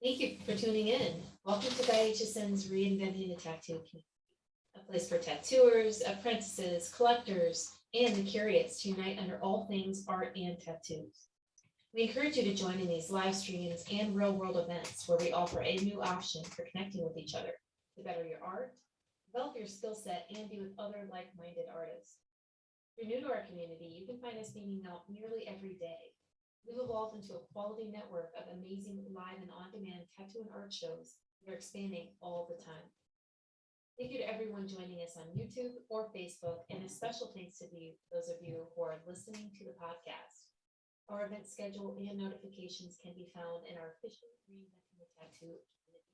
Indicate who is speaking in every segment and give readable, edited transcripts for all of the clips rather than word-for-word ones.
Speaker 1: Thank you for tuning in. Welcome to IHSN's Reinventing the Tattoo Community, a place for tattooers, apprentices, collectors, and the curious to unite under all things art and tattoos. We encourage you to join in these live streams and real world events where we offer a new option for connecting with each other to better your art, develop your skill set, and be with other like minded artists. If you're new to our community, you can find us beaming out nearly every day. We've evolved into a quality network of amazing live and on-demand tattoo and art shows that are expanding all the time. Thank you to everyone joining us on YouTube or Facebook, and a special thanks to those of you who are listening to the podcast. Our event schedule and notifications can be found in our official Reinventing the Tattoo community.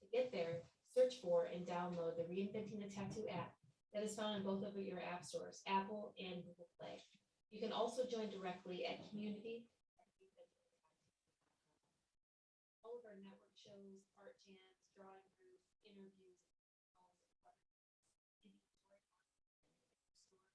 Speaker 1: To get there, search for and download the Reinventing the Tattoo app that is found in both of your app stores, Apple and Google Play. You can also join directly at community. All of our network shows, art jams, drawing groups, interviews, inventory storage, as well as podcast channels.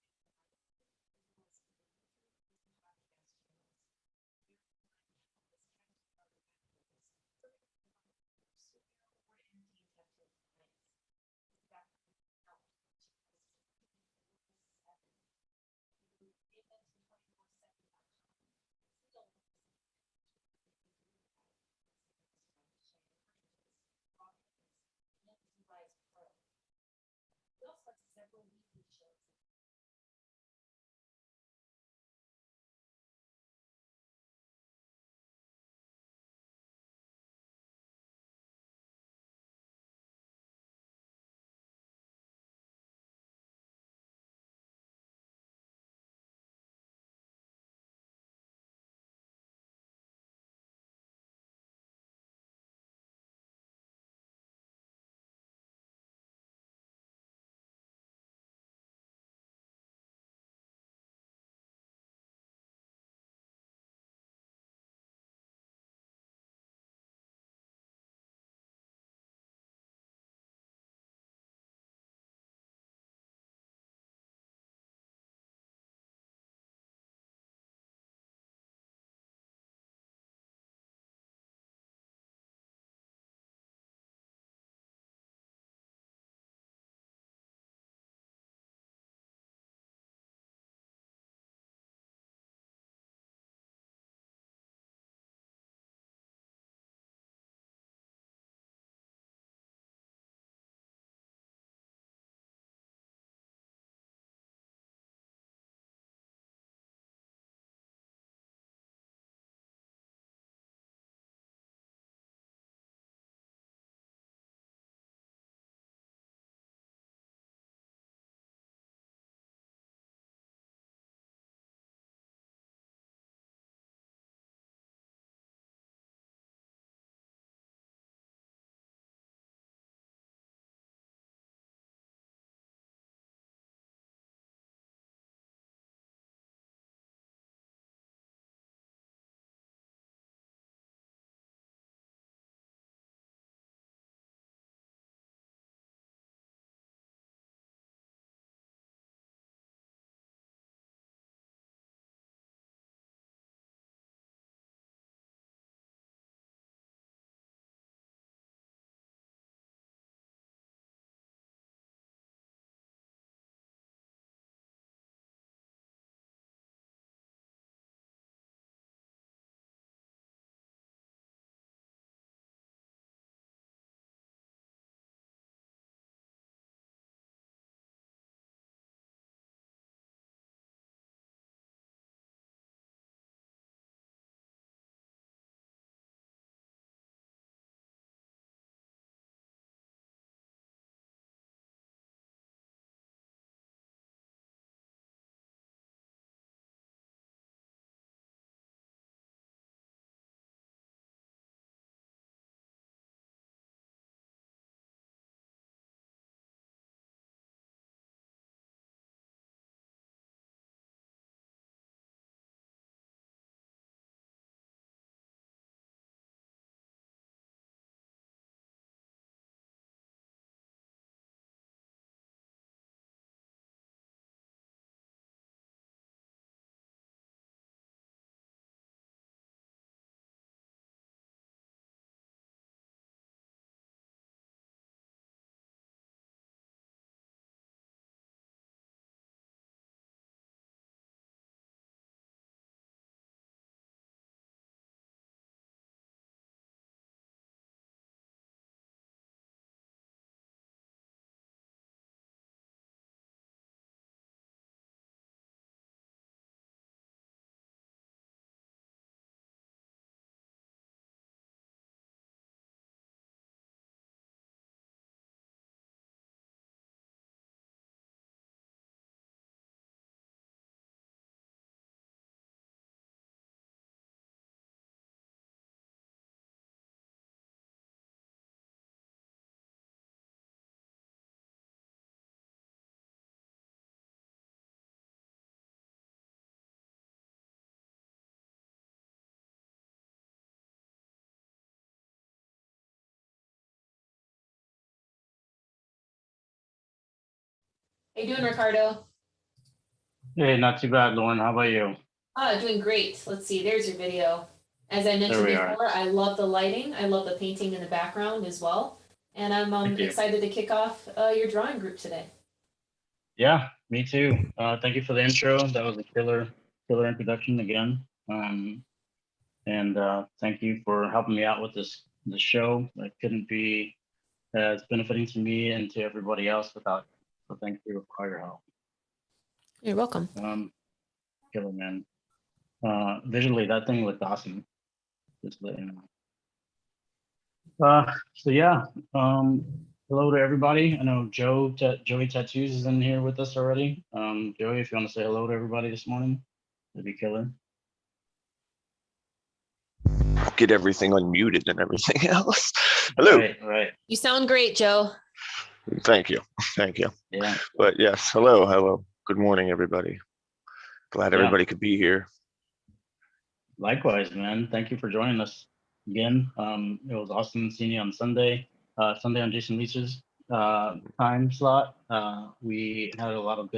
Speaker 1: Studio or empty tattoo clients. It's back now. We also have several weekly shows How you doing, Ricardo?
Speaker 2: Hey, not too bad, Lauren. How about you?
Speaker 1: Doing great. Let's see, there's your video. As I
Speaker 2: There
Speaker 1: mentioned
Speaker 2: we are.
Speaker 1: before, I love the lighting. I love the painting in the background as well. And I'm
Speaker 2: Thank you.
Speaker 1: excited to kick off your drawing group today.
Speaker 2: Yeah, me too. Thank you for the intro. That was a killer introduction again. And thank you for helping me out with this show. That couldn't be as benefiting to me and to everybody else without. So thank you for your help.
Speaker 1: You're welcome.
Speaker 2: Killer man. Visually, that thing looked awesome. Just let you know. So yeah, hello to everybody. I know Joey Tattoos is in here with us already. Joey, if you want to say hello to everybody this morning, that'd be killer.
Speaker 3: Get everything unmuted and everything else. Hello.
Speaker 2: Right.
Speaker 1: You sound great, Joe.
Speaker 3: Thank you.
Speaker 2: Yeah.
Speaker 3: But yes, hello. Good morning, everybody. Glad everybody could be here.
Speaker 2: Likewise, man. Thank you for joining us again. It was awesome seeing you on Sunday on Jason Leach's time slot. We had a lot of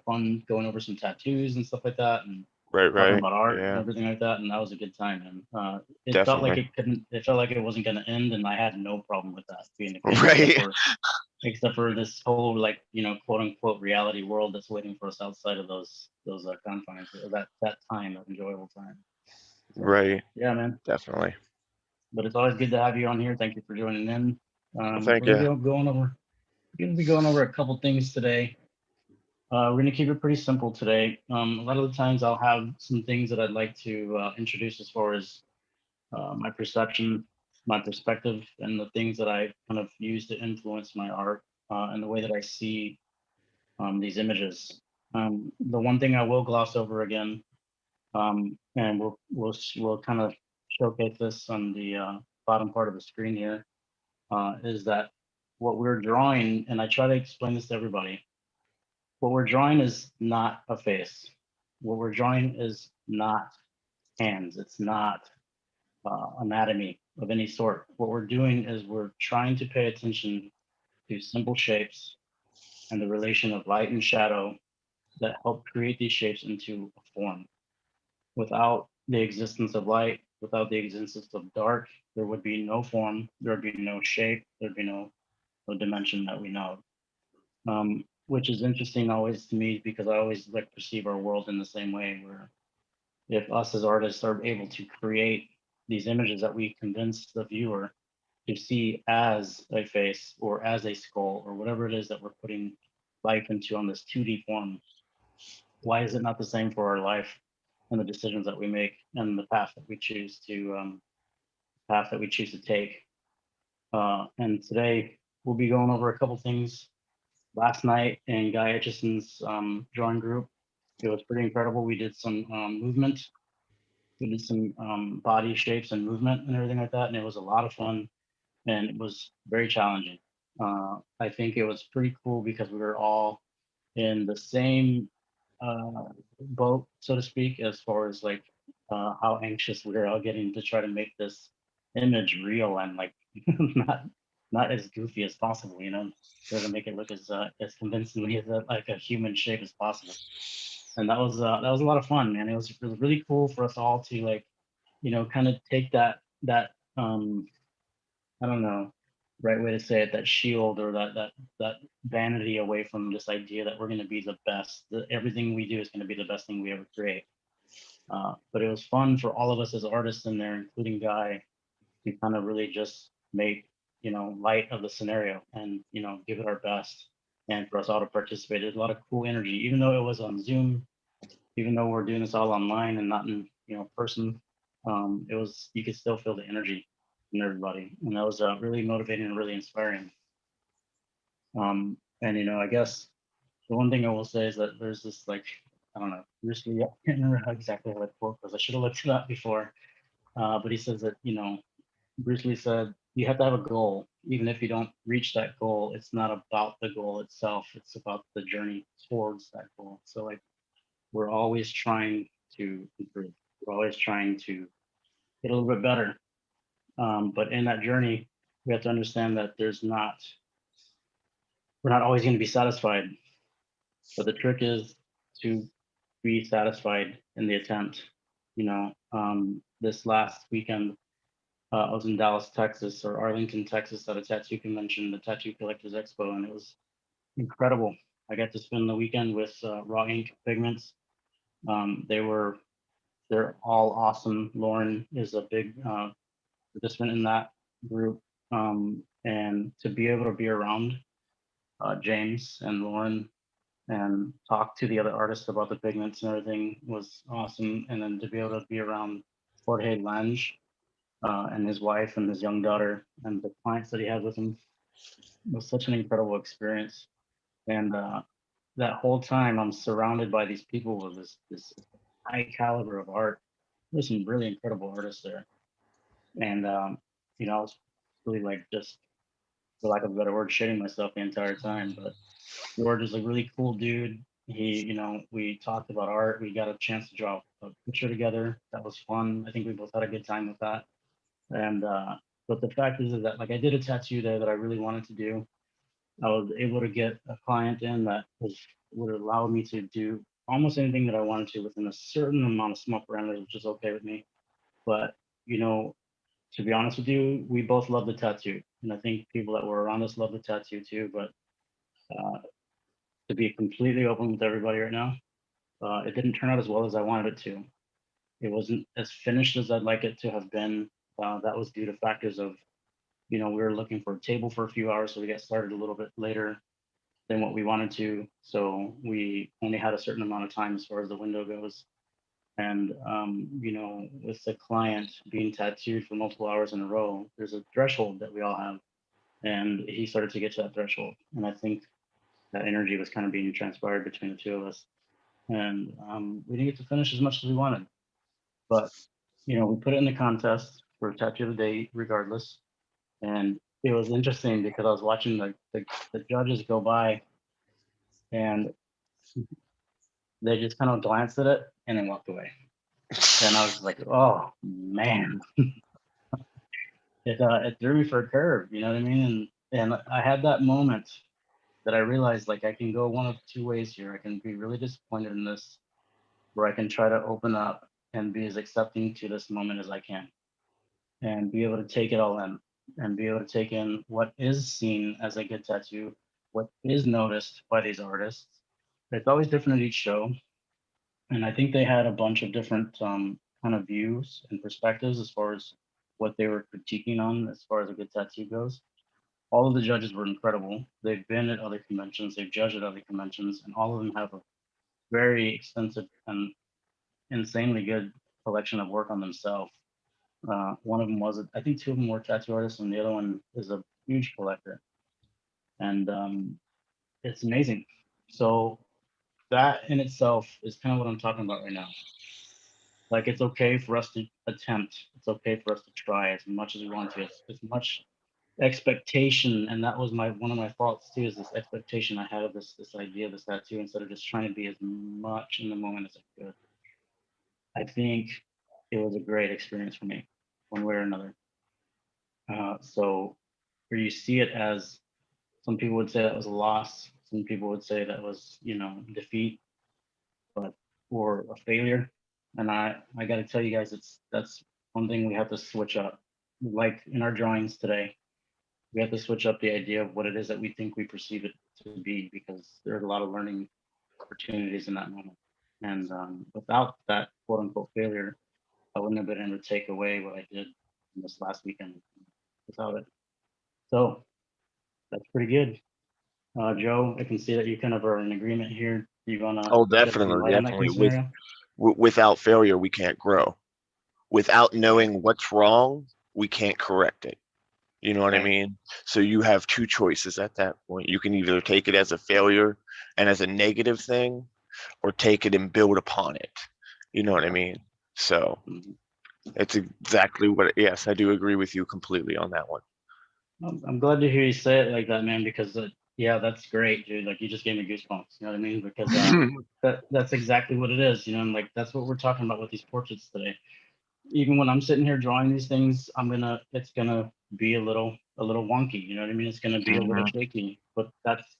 Speaker 2: fun going over some tattoos and stuff like that, and
Speaker 3: Right.
Speaker 2: talking about art and
Speaker 3: Yeah,
Speaker 2: everything like that, and that was a good time. And it felt
Speaker 3: definitely.
Speaker 2: like it felt like it wasn't going to end, and I had no problem with that being the case,
Speaker 3: Right.
Speaker 2: except for this whole, like, quote unquote reality world that's waiting for us outside of those confines, or that time, that enjoyable time. So,
Speaker 3: Right.
Speaker 2: yeah, man.
Speaker 3: Definitely.
Speaker 2: But it's always good to have you on here. Thank you for joining in.
Speaker 3: Thank
Speaker 2: We're
Speaker 3: you.
Speaker 2: gonna be going over a couple things today. We're going to keep it pretty simple today. A lot of the times I'll have some things that I'd like to introduce as far as my perception, my perspective, and the things that I kind of use to influence my art and the way that I see these images. The one thing I will gloss over again, and we'll kind of showcase this on the bottom part of the screen here, is that what we're drawing, and I try to explain this to everybody, what we're drawing is not a face. What we're drawing is not hands. It's not anatomy of any sort. What we're doing is we're trying to pay attention to simple shapes and the relation of light and shadow that help create these shapes into a form. Without the existence of light, without the existence of dark, there would be no form, there would be no shape, there'd be no dimension that we know. Which is interesting always to me, because I always like perceive our world in the same way, where if us as artists are able to create these images that we convince the viewer to see as a face or as a skull or whatever it is that we're putting life into on this 2D form, why is it not the same for our life and the decisions that we make and the path that we choose to take? And today we'll be going over a couple things. Last night in Guy Aitchison's drawing group, it was pretty incredible. We did some movement. We did some body shapes and movement and everything like that, and it was a lot of fun, and it was very challenging. I think it was pretty cool because we were all in the same boat, so to speak, as far as like how anxious we were all getting to try to make this image real and like not as goofy as possible, try to make it look as convincingly as like a human shape as possible. And that was a lot of fun, man. It was really cool for us all to, like, kind of take that I don't know, right way to say it, that shield or that vanity away from this idea that we're going to be the best, that everything we do is going to be the best thing we ever create. But it was fun for all of us as artists in there, including Guy, to kind of really just make, light of the scenario and, give it our best, and for us all to participate. There's a lot of cool energy, even though it was on Zoom, even though we're doing this all online and not in, person. You could still feel the energy from everybody, and that was really motivating and really inspiring. And I guess the one thing I will say is that there's this, like, I don't know, Bruce Lee, I can't remember how exactly how that quote was. I should have looked it up before. But he says that, Bruce Lee said, you have to have a goal. Even if you don't reach that goal, it's not about the goal itself. It's about the journey towards that goal. So, like, we're always trying to improve. We're always trying to get a little bit better. But in that journey, we have to understand that we're not always going to be satisfied. But the trick is to be satisfied in the attempt. This last weekend, I was in Dallas, Texas, or Arlington, Texas, at a tattoo convention, the Tattoo Collectors Expo, and it was incredible. I got to spend the weekend with raw ink pigments. They're all awesome. Lauren is a big participant in that group, and to be able to be around James and Lauren and talk to the other artists about the pigments and everything was awesome. And then to be able to be around Jorge Lange and his wife and his young daughter and the clients that he had with him was such an incredible experience. And that whole time, I'm surrounded by these people with this high caliber of art. There's some really incredible artists there, and I was really like just, for lack of a better word, shitting myself the entire time. But George is a really cool dude. We talked about art. We got a chance to draw a picture together. That was fun. I think we both had a good time with that. And but the fact is that like I did a tattoo there that I really wanted to do. I was able to get a client in that would allow me to do almost anything that I wanted to within a certain amount of small parameters, which is okay with me. But you know, to be honest with you, we both love the tattoo, and I think people that were around us love the tattoo too. But uh, to be completely open with everybody right now, it didn't turn out as well as I wanted it to. It wasn't as finished as I'd like it to have been. That was due to factors of, we were looking for a table for a few hours, so we got started a little bit later than what we wanted to. So we only had a certain amount of time as far as the window goes. And, with the client being tattooed for multiple hours in a row, there's a threshold that we all have. And he started to get to that threshold. And I think that energy was kind of being transpired between the two of us. And we didn't get to finish as much as we wanted. But, we put it in the contest for Tattoo of the Day regardless. And it was interesting because I was watching the judges go by and they just kind of glanced at it and then walked away. And I was like, oh man, it threw me for a curve, you know what I mean? And I had that moment that I realized like I can go one of two ways here. I can be really disappointed in this, where I can try to open up and be as accepting to this moment as I can, and be able to take it all in, and be able to take in what is seen as a good tattoo, what is noticed by these artists. It's always different at each show. And I think they had a bunch of different kind of views and perspectives as far as what they were critiquing on as far as a good tattoo goes. All of the judges were incredible. They've been at other conventions, they've judged at other conventions, and all of them have a very extensive and insanely good collection of work on themselves. One of them was, I think two of them were tattoo artists, and the other one is a huge collector. And it's amazing. So that in itself is kind of what I'm talking about right now. Like it's okay for us to attempt. It's okay for us to try as much as we want to. It's as much expectation, and that was one of my faults too. Is this expectation I had of this idea of this tattoo instead of just trying to be as much in the moment as I could. I think it was a great experience for me, one way or another. So, where you see it as, some people would say that was a loss. Some people would say that was, defeat, but or a failure. And I got to tell you guys, that's one thing we have to switch up. Like in our drawings today, we have to switch up the idea of what it is that we think we perceive it to be, because there's a lot of learning opportunities in that moment. And without that quote unquote failure, I wouldn't have been able to take away what I did this last weekend without it. So that's pretty good. Joe, I can see that you kind of are in agreement here. You wanna
Speaker 3: Oh,
Speaker 2: shed some
Speaker 3: definitely,
Speaker 2: light on that kind
Speaker 3: definitely.
Speaker 2: of scenario?
Speaker 3: Without failure, we can't grow. Without knowing what's wrong, we can't correct it. You know what I
Speaker 2: Right.
Speaker 3: mean? So you have two choices at that point. You can either take it as a failure and as a negative thing, or take it and build upon it. You know what I mean? So
Speaker 2: Mhm.
Speaker 3: it's exactly what, yes, I do agree with you completely on that one.
Speaker 2: I'm glad to hear you say it like that, man, because yeah, that's great, dude. Like you just gave me goosebumps. You know what I mean? Because that's exactly what it is, and like that's what we're talking about with these portraits today. Even when I'm sitting here drawing these things, it's gonna be a little wonky. You know what I mean? It's gonna be a little
Speaker 3: Mhm.
Speaker 2: shaky. But that's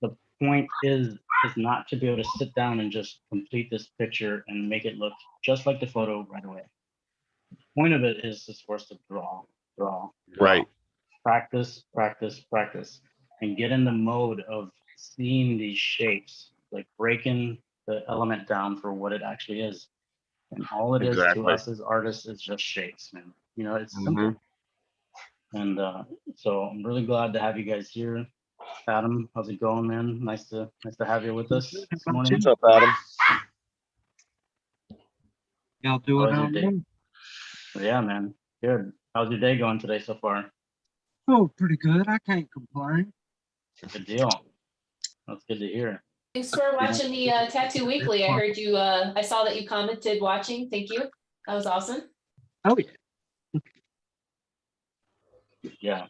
Speaker 2: the point is is not to be able to sit down and just complete this picture and make it look just like the photo right away. The point of it is for us to draw, draw, draw,
Speaker 3: Right.
Speaker 2: practice, practice, practice, and get in the mode of seeing these shapes, like breaking the element down for what it actually is. And all it is to
Speaker 3: Exactly.
Speaker 2: us as artists is just shapes, man. You know, it's
Speaker 3: Mhm.
Speaker 2: simple. And so I'm really glad to have you guys here. Adam, how's it going, man? Nice to have you with us this morning.
Speaker 3: What's up, Adam?
Speaker 4: Y'all doing
Speaker 2: How's your
Speaker 4: all
Speaker 2: day?
Speaker 4: right?
Speaker 2: Yeah, man. Good. How's your day going today so far?
Speaker 4: Oh, pretty good. I can't complain.
Speaker 2: Good deal. That's good to hear.
Speaker 1: Thanks for watching the Tattoo Weekly. I heard you, I saw that you commented watching. Thank you. That was awesome.
Speaker 4: Oh yeah.
Speaker 2: Yeah.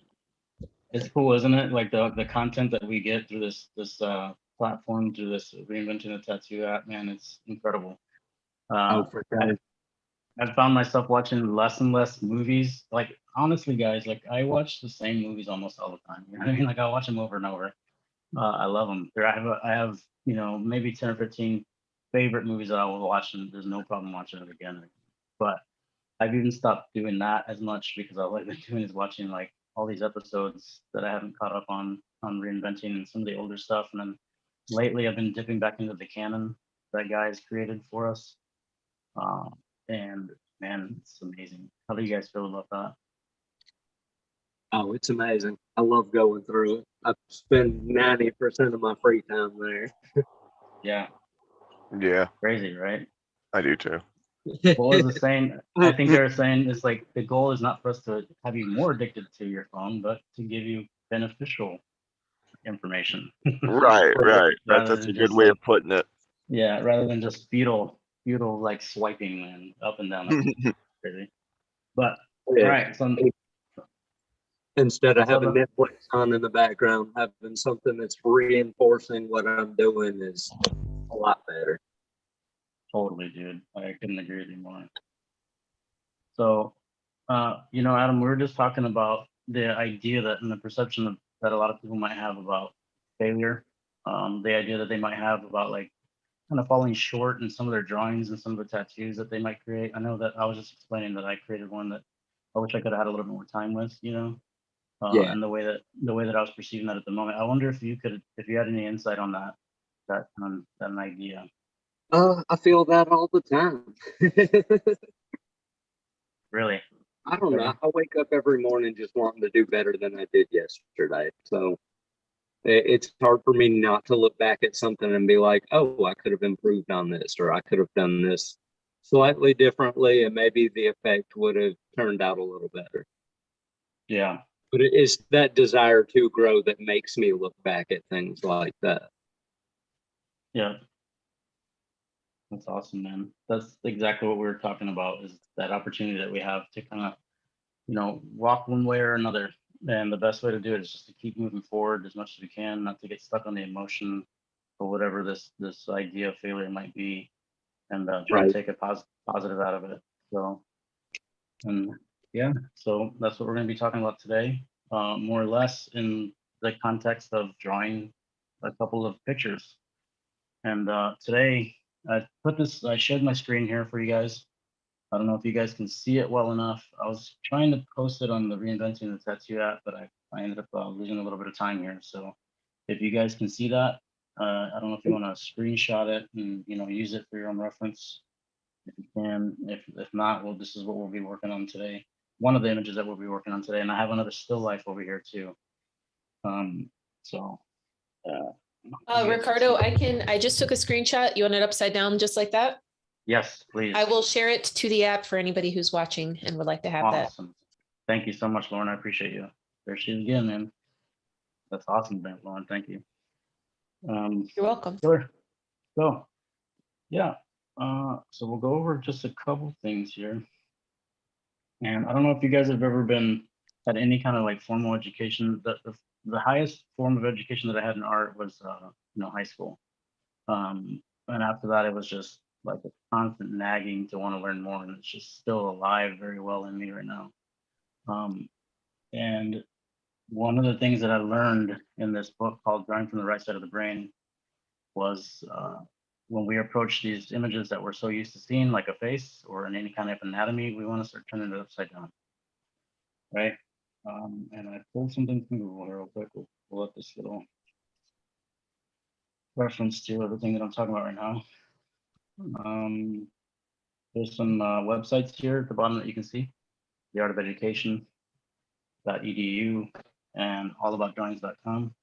Speaker 2: It's cool, isn't it? Like the content that we get through this platform, through this Reinventing the Tattoo app, man, it's incredible.
Speaker 4: For sure.
Speaker 2: I've found myself watching less and less movies. Like honestly, guys, like I watch the same movies almost all the time. You know what I mean? Like I watch them over and over. I love them. I have maybe 10 or 15 favorite movies that I will watch, and there's no problem watching it again. But I've even stopped doing that as much because all I've been doing is watching like all these episodes that I haven't caught up on Reinventing and some of the older stuff. And then lately I've been dipping back into the canon that guys created for us. And man, it's amazing. How do you guys feel about that?
Speaker 4: Oh, it's amazing. I love going through it. I spend 90% of my free time there.
Speaker 2: Yeah,
Speaker 3: Yeah,
Speaker 2: crazy, right?
Speaker 3: I do too.
Speaker 2: What was the saying? I think they were saying it's like the goal is not for us to have you more addicted to your phone, but to give you beneficial information.
Speaker 3: Right, right.
Speaker 2: Rather
Speaker 3: That's a
Speaker 2: than
Speaker 3: good
Speaker 2: just
Speaker 3: way
Speaker 2: like,
Speaker 3: of putting it.
Speaker 2: yeah, rather than just futile like swiping and up and down. That's crazy. But all
Speaker 4: Yeah.
Speaker 2: right, so
Speaker 4: Instead of
Speaker 2: so
Speaker 4: having
Speaker 2: the-
Speaker 4: Netflix on in the background, having something that's reinforcing what I'm doing is a lot better.
Speaker 2: totally, dude. I couldn't agree with you more. So, Adam, we were just talking about the idea that and the perception that a lot of people might have about failure. The idea that they might have about like kind of falling short in some of their drawings and some of the tattoos that they might create. I know that I was just explaining that I created one that I wish I could have had a little bit more time with,
Speaker 4: Yeah.
Speaker 2: and the way that I was perceiving that at the moment. I wonder if you had any insight on that an idea.
Speaker 4: I feel that all the time.
Speaker 2: Really?
Speaker 4: I don't know. I wake up every morning just wanting to do better than I did yesterday. So it's hard for me not to look back at something and be like, oh, I could have improved on this, or I could have done this slightly differently, and maybe the effect would have turned out a little better.
Speaker 2: Yeah.
Speaker 4: But it is that desire to grow that makes me look back at things like that.
Speaker 2: Yeah. That's awesome, man. That's exactly what we were talking about is that opportunity that we have to kind of, walk one way or another. And the best way to do it is just to keep moving forward as much as we can, not to get stuck on the emotion or whatever this idea of failure might be, and try to
Speaker 4: Right.
Speaker 2: take a positive out of it. So, and yeah, so that's what we're going to be talking about today, more or less in the context of drawing a couple of pictures. And today I shared my screen here for you guys. I don't know if you guys can see it well enough. I was trying to post it on the Reinventing the Tattoo app, but I ended up losing a little bit of time here. So if you guys can see that, I don't know if you want to screenshot it and use it for your own reference. If you can, if not, well, this is what we'll be working on today. One of the images that we'll be working on today, and I have another still life over here too. So.
Speaker 1: Ricardo, I just took a screenshot. You want it upside down just like that?
Speaker 2: Yes, please.
Speaker 1: I will share it to the app for anybody who's watching and would like to have that.
Speaker 2: Awesome. Thank you so much, Lauren. I appreciate you. There she is again, man. That's awesome, Lauren. Thank you.
Speaker 1: You're welcome.
Speaker 2: Sure. So, yeah. So we'll go over just a couple things here. And I don't know if you guys have ever had any kind of like formal education. The highest form of education that I had in art was, high school. And after that, it was just like a constant nagging to want to learn more, and it's just still alive very well in me right now. And one of the things that I learned in this book called Drawing from the Right Side of the Brain was when we approach these images that we're so used to seeing, like a face or in any kind of anatomy, we want to start turning it upside down, right? And I pulled something from Google here real quick. We'll pull up this little reference to everything that I'm talking about right now. There's some websites here at the bottom that you can see: theartofelucation.edu and allaboutdrawings.com.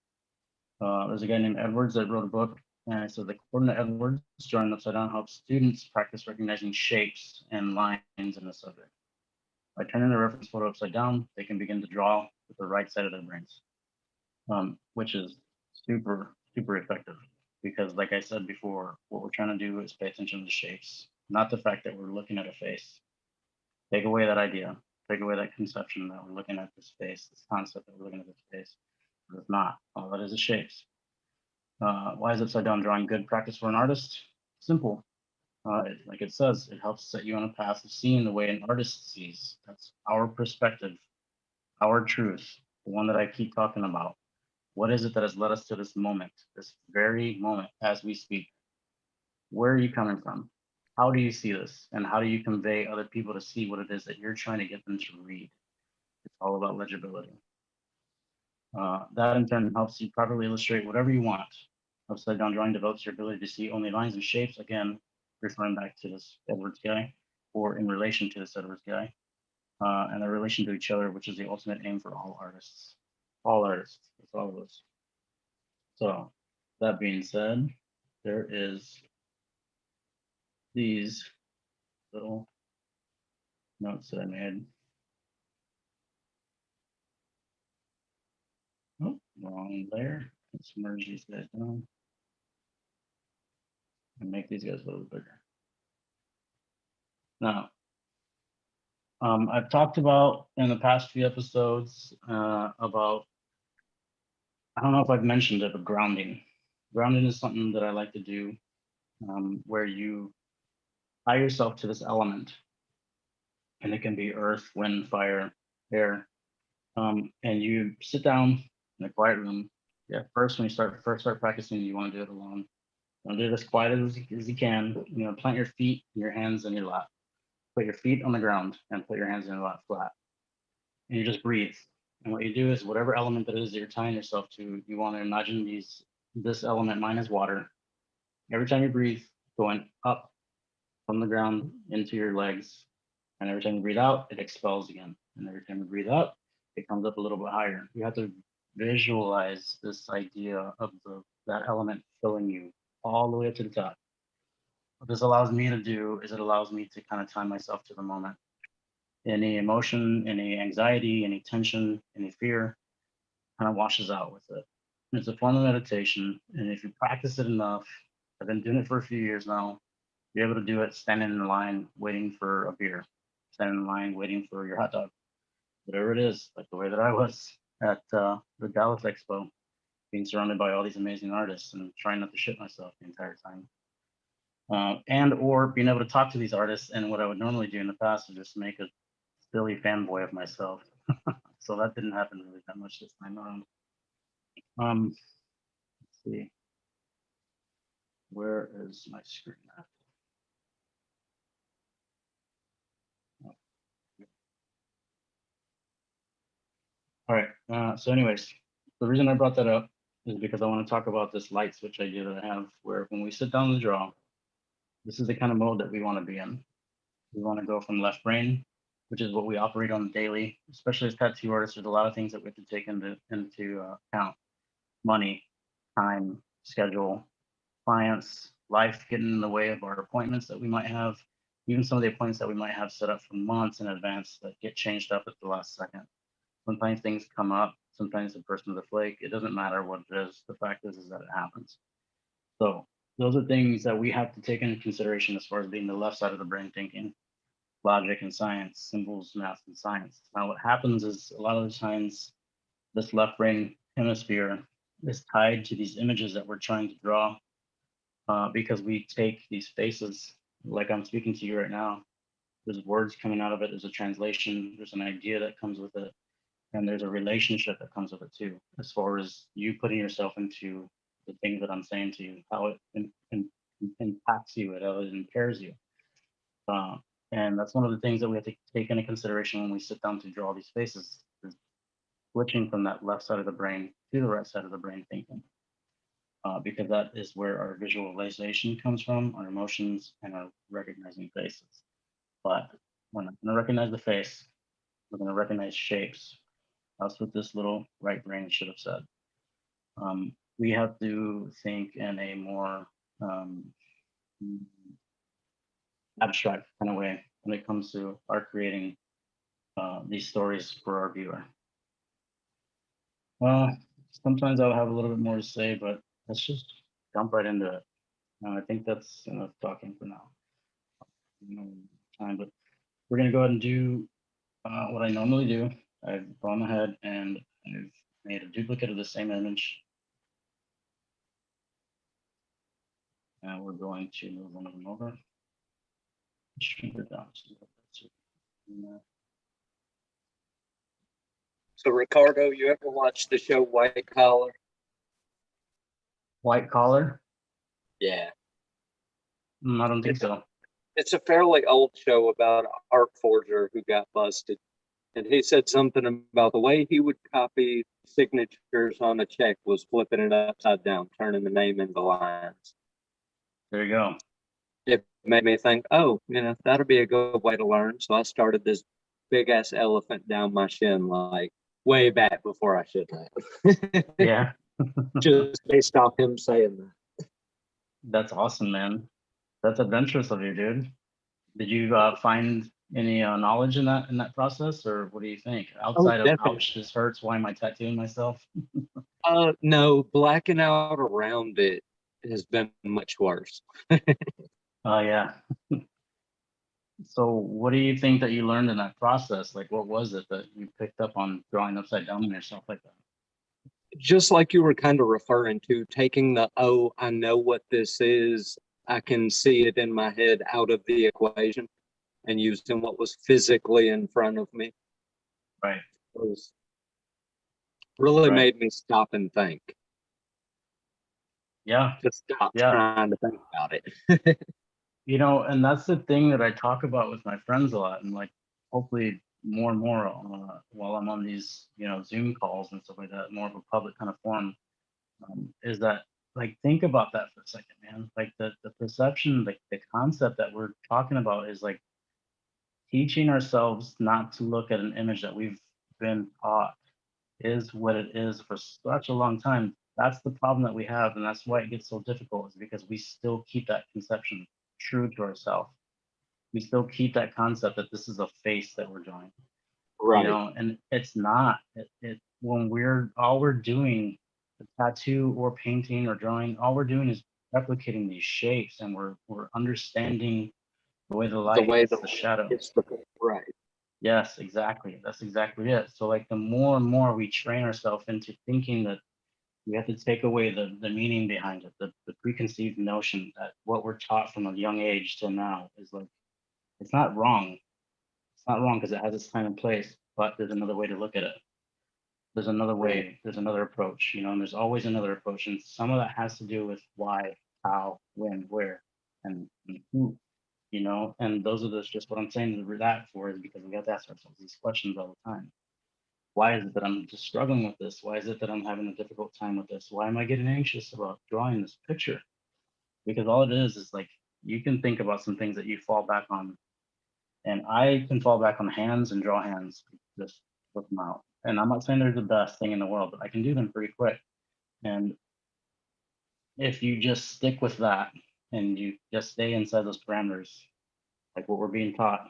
Speaker 2: There's a guy named Edwards that wrote a book, and it says, according to Edwards, drawing upside down helps students practice recognizing shapes and lines in the subject. By turning the reference photo upside down, they can begin to draw with the right side of their brains, which is super, super effective. Because like I said before, what we're trying to do is pay attention to shapes, not the fact that we're looking at a face. Take away that idea, take away that conception that we're looking at this face, this concept that we're looking at this face. It's not. All that is shapes. Why is upside down drawing good practice for an artist? Simple. Like it says, it helps set you on a path of seeing the way an artist sees. That's our perspective, our truth, the one that I keep talking about. What is it that has led us to this moment, this very moment as we speak? Where are you coming from? How do you see this? And how do you convey other people to see what it is that you're trying to get them to read? It's all about legibility. That in turn helps you properly illustrate whatever you want. Upside down drawing develops your ability to see only lines and shapes, again, referring back to this Edwards guy, or in relation to this Edwards guy, and their relation to each other, which is the ultimate aim for all artists. All artists, it's all of us. So that being said, there is these little notes that I made. Oh, wrong layer. Let's merge these guys down and make these guys a little bigger. Now, I've talked about in the past few episodes about, I don't know if I've mentioned it, but grounding. Grounding is something that I like to do where you tie yourself to this element, and it can be earth, wind, fire, air, and you sit down in a quiet room. Yeah, first when you start practicing, you want to do it alone. You want to do it as quiet as you can. You know, plant your feet, your hands in your lap. Put your feet on the ground and put your hands in your lap flat. And you just breathe. And what you do is whatever element that is that you're tying yourself to, you want to imagine this element, mine is water. Every time you breathe, going up from the ground into your legs. And every time you breathe out, it expels again. And every time you breathe up, it comes up a little bit higher. You have to visualize this idea of that element filling you all the way up to the top. What this allows me to do is it allows me to kind of tie myself to the moment. Any emotion, any anxiety, any tension, any fear kind of washes out with it. It's a form of meditation. And if you practice it enough, I've been doing it for a few years now, you're able to do it standing in line waiting for a beer, standing in line waiting for your hot dog, whatever it is, like the way that I was at the Dallas Expo, being surrounded by all these amazing artists and trying not to shit myself the entire time. And or being able to talk to these artists, and what I would normally do in the past is just make a silly fanboy of myself. So that didn't happen really that much this time around. Let's see. Where is my screen at? All right. So anyways, the reason I brought that up is because I want to talk about this light switch idea that I have, where when we sit down to draw, this is the kind of mode that we want to be in. We want to go from left brain, which is what we operate on daily, especially as tattoo artists. There's a lot of things that we have to take into account: money, time, schedule, clients, life getting in the way of our appointments that we might have, even some of the appointments that we might have set up for months in advance that get changed up at the last second. Sometimes things come up, sometimes the person with a flake, it doesn't matter what it is. The fact is that it happens. So those are things that we have to take into consideration as far as being the left side of the brain thinking: logic and science, symbols, math, and science. Now what happens is a lot of the times this left brain hemisphere is tied to these images that we're trying to draw because we take these faces, like I'm speaking to you right now. There's words coming out of it, there's a translation, there's an idea that comes with it, and there's a relationship that comes with it too, as far as you putting yourself into the things that I'm saying to you, how it impacts you, how it impairs you. Uh, and that's one of the things that we have to take into consideration when we sit down to draw these faces, is switching from that left side of the brain to the right side of the brain thinking. Because that is where our visualization comes from, our emotions, and our recognizing faces. But we're not going to recognize the face. We're going to recognize shapes. That's what this little right brain should have said. We have to think in a more abstract kind of way when it comes to our creating these stories for our viewer. Sometimes I'll have a little bit more to say, but let's just jump right into it. I think that's enough talking for now. No time, but we're gonna go ahead and do what I normally do. I've gone ahead and I've made a duplicate of the same image. And we're going to move one of them over. Shrink it down.
Speaker 4: So Ricardo, you ever watch the show White Collar?
Speaker 2: White collar?
Speaker 4: Yeah.
Speaker 2: I don't think so.
Speaker 4: It's a fairly old show about an art forger who got busted. And he said something about the way he would copy signatures on a check was flipping it upside down, turning the name into lines.
Speaker 2: There you go.
Speaker 4: It made me think, oh, that'd be a good way to learn. So I started this big ass elephant down my shin, like way back before I should have.
Speaker 2: Yeah.
Speaker 4: Just based off him saying that.
Speaker 2: That's awesome, man. That's adventurous of you, dude. Did you find any knowledge in that process, or what do you think? Outside of
Speaker 4: definitely.
Speaker 2: ouch, this hurts. Why am I tattooing myself?
Speaker 4: No, blacking out around it has been much worse.
Speaker 2: Oh yeah. So what do you think that you learned in that process? Like, what was it that you picked up on drawing upside down on yourself like that?
Speaker 4: Just like you were kind of referring to, taking the, oh, I know what this is, I can see it in my head, out of the equation, and using what was physically in front of me.
Speaker 2: Right.
Speaker 4: Was really
Speaker 2: Right.
Speaker 4: made me stop and think.
Speaker 2: Yeah.
Speaker 4: Just stop
Speaker 2: Yeah.
Speaker 4: trying to think about it.
Speaker 2: And that's the thing that I talk about with my friends a lot, and like hopefully more and more while I'm on these, Zoom calls and stuff like that, more of a public kind of forum, is that, like, think about that for a second, man. Like the perception, like the concept that we're talking about is like teaching ourselves not to look at an image that we've been taught is what it is for such a long time. That's the problem that we have, and that's why it gets so difficult, is because we still keep that conception true to ourselves. We still keep that concept that this is a face that we're drawing,
Speaker 4: Right.
Speaker 2: and it's not. When we're doing the tattoo or painting or drawing, all we're doing is replicating these shapes, and we're understanding the way the light hits the shadow.
Speaker 4: Right.
Speaker 2: Yes, exactly. That's exactly it. So like the more and more we train ourselves into thinking that we have to take away the meaning behind it, the preconceived notion that what we're taught from a young age till now is like, it's not wrong. It's not wrong because it has its time and place, but there's another way to look at it. There's another way, there's another approach, and there's always another approach. And some of that has to do with why, how, when, where, and who, and those are just what I'm saying that for is because we have to ask ourselves these questions all the time. Why is it that I'm just struggling with this? Why is it that I'm having a difficult time with this? Why am I getting anxious about drawing this picture? Because all it is like you can think about some things that you fall back on. And I can fall back on hands and draw hands, just flip them out. And I'm not saying they're the best thing in the world, but I can do them pretty quick. And if you just stick with that and you just stay inside those parameters, like what we're being taught,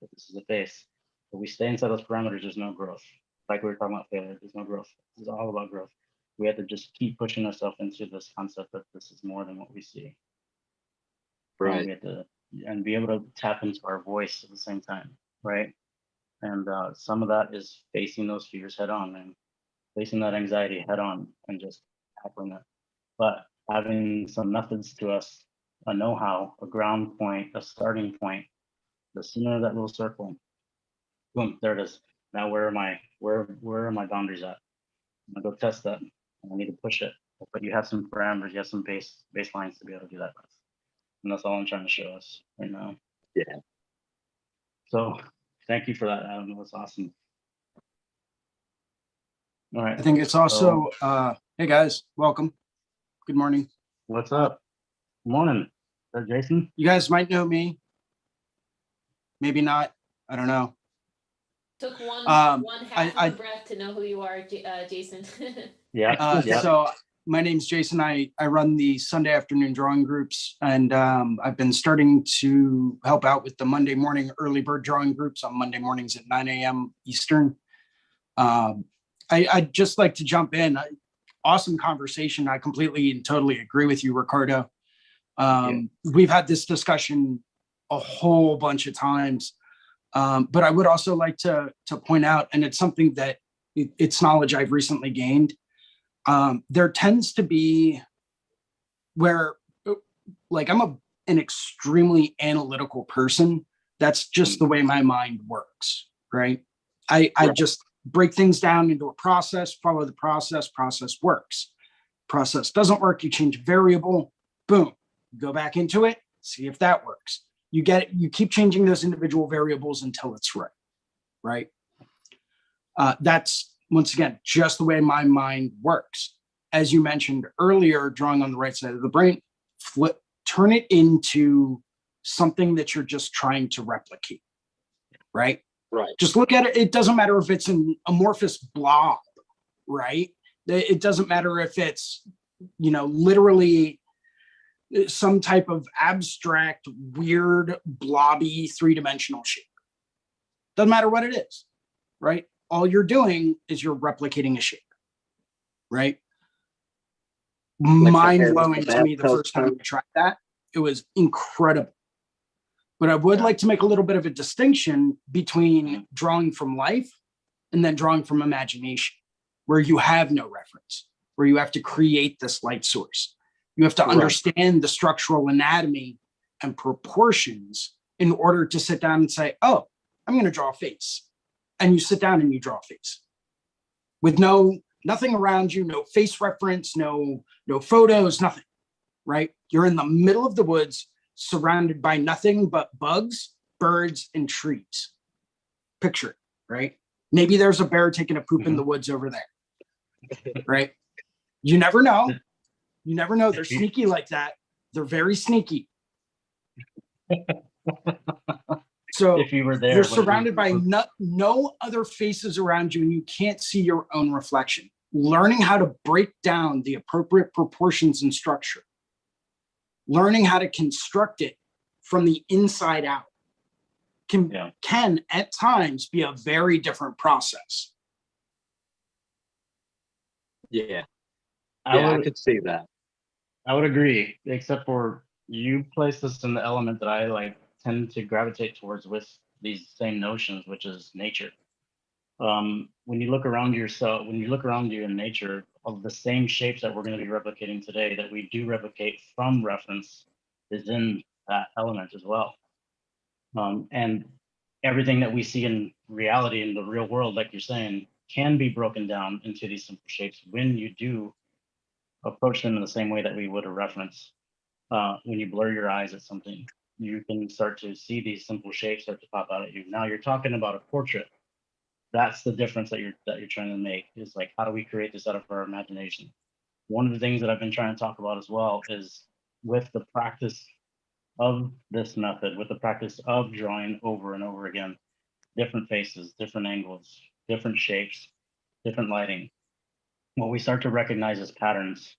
Speaker 2: that this is a face. If we stay inside those parameters, there's no growth. Like we were talking about failure, there's no growth. This is all about growth. We have to just keep pushing ourselves into this concept that this is more than what we see.
Speaker 4: Right.
Speaker 2: And we have to be able to tap into our voice at the same time, right? And some of that is facing those fears head on and facing that anxiety head on and just tackling it. But having some methods to us, a know-how, a ground point, a starting point, the center of that little circle, boom, there it is. Now where are my boundaries at? I'm gonna go test that. I need to push it. but you have some parameters, you have some baselines to be able to do that with. And that's all I'm trying to show us right now.
Speaker 4: Yeah.
Speaker 2: So thank you for that, Adam. That was awesome. All right.
Speaker 5: I think it's also, hey guys, welcome. Good morning.
Speaker 2: What's up? Good morning. Is that Jason?
Speaker 5: You guys might know me. Maybe not. I don't know.
Speaker 1: Took one half
Speaker 5: I
Speaker 1: of a breath to know who you are, Jason.
Speaker 2: Yeah.
Speaker 5: So my name's Jason. I run the Sunday afternoon drawing groups, and I've been starting to help out with the Monday morning early bird drawing groups on Monday mornings at 9 a.m. Eastern. I'd just like to jump in. Awesome conversation. I completely and totally agree with you, Ricardo. We've had this discussion a whole bunch of times, but I would also like to point out, and it's something that it's knowledge I've recently gained. There tends to be where, like, I'm an extremely analytical person. That's just the way my mind works, right? I just break things down into a process, follow the process works. Process doesn't work, you change a variable, boom, go back into it, see if that works. You keep changing those individual variables until it's right? That's, once again, just the way my mind works. As you mentioned earlier, drawing on the right side of the brain, turn it into something that you're just trying to replicate, right?
Speaker 4: Right.
Speaker 5: Just look at it. It doesn't matter if it's an amorphous blob, right? It doesn't matter if it's, literally some type of abstract, weird, blobby, three-dimensional shape. Doesn't matter what it is, right? All you're doing is you're replicating a shape, right? Mind-blowing to me the first time I tried that. It was incredible. But I would like to make a little bit of a distinction between drawing from life and then drawing from imagination, where you have no reference, where you have to create this light source. You have to understand the structural anatomy and proportions in order to sit down and say, oh, I'm going to draw a face. And you sit down and you draw a face with nothing around you, no face reference, no photos, nothing, right? You're in the middle of the woods, surrounded by nothing but bugs, birds, and trees. Picture it, right? Maybe there's a bear taking a poop in the woods over there, right? You never know. You never know. They're sneaky like that. They're very sneaky. So
Speaker 2: if you were there,
Speaker 5: you're surrounded by no other faces around you, and you can't see your own reflection. Learning how to break down the appropriate proportions and structure, learning how to construct it from the inside out can at times be a very different process.
Speaker 4: Yeah. I could see that.
Speaker 2: I would agree, except for you place this in the element that I tend to gravitate towards with these same notions, which is nature. When you look around yourself, when you look around you in nature, of the same shapes that we're going to be replicating today, that we do replicate from reference, is in that element as well. And everything that we see in reality, in the real world, like you're saying, can be broken down into these simple shapes when you do approach them in the same way that we would a reference. When you blur your eyes at something, you can start to see these simple shapes start to pop out at you. Now you're talking about a portrait. That's the difference that you're trying to make, is like, how do we create this out of our imagination? One of the things that I've been trying to talk about as well is with the practice of this method, with the practice of drawing over and over again, different faces, different angles, different shapes, different lighting, what we start to recognize as patterns.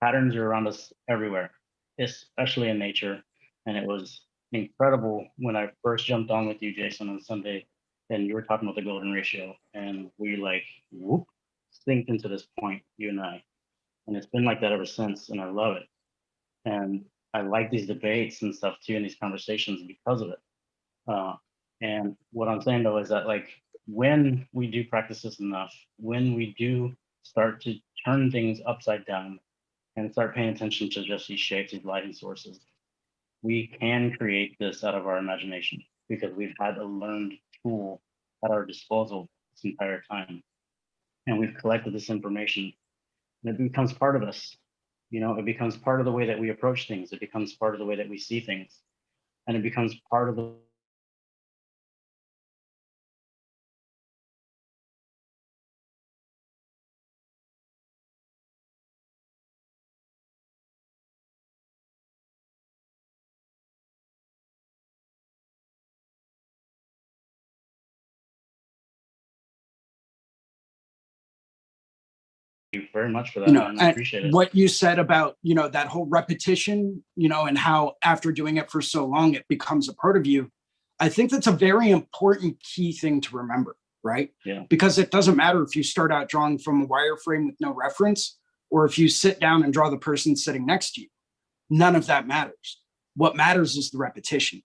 Speaker 2: Patterns are around us everywhere, especially in nature. And it was incredible when I first jumped on with you, Jason, on Sunday, and you were talking about the golden ratio, and we synced into this point, you and I. And it's been like that ever since, and I love it. And I like these debates and stuff too, and these conversations because of it. And what I'm saying though is that, like, when we do practice this enough, when we do start to turn things upside down and start paying attention to just these shapes, these lighting sources, we can create this out of our imagination, because we've had a learned tool at our disposal this entire time. And we've collected this information and it becomes part of us. You know, it becomes part of the way that we approach things. It becomes part of the way that we see things, and it becomes part of the you very much for that,
Speaker 5: You know,
Speaker 2: man. I appreciate it.
Speaker 5: what you said about, you know, that whole repetition, you know, and how after doing it for so long, it becomes a part of you. I think that's a very important key thing to remember, right?
Speaker 2: Yeah.
Speaker 5: Because it doesn't matter if you start out drawing from a wireframe with no reference, or if you sit down and draw the person sitting next to you. None of that matters. What matters is the repetition.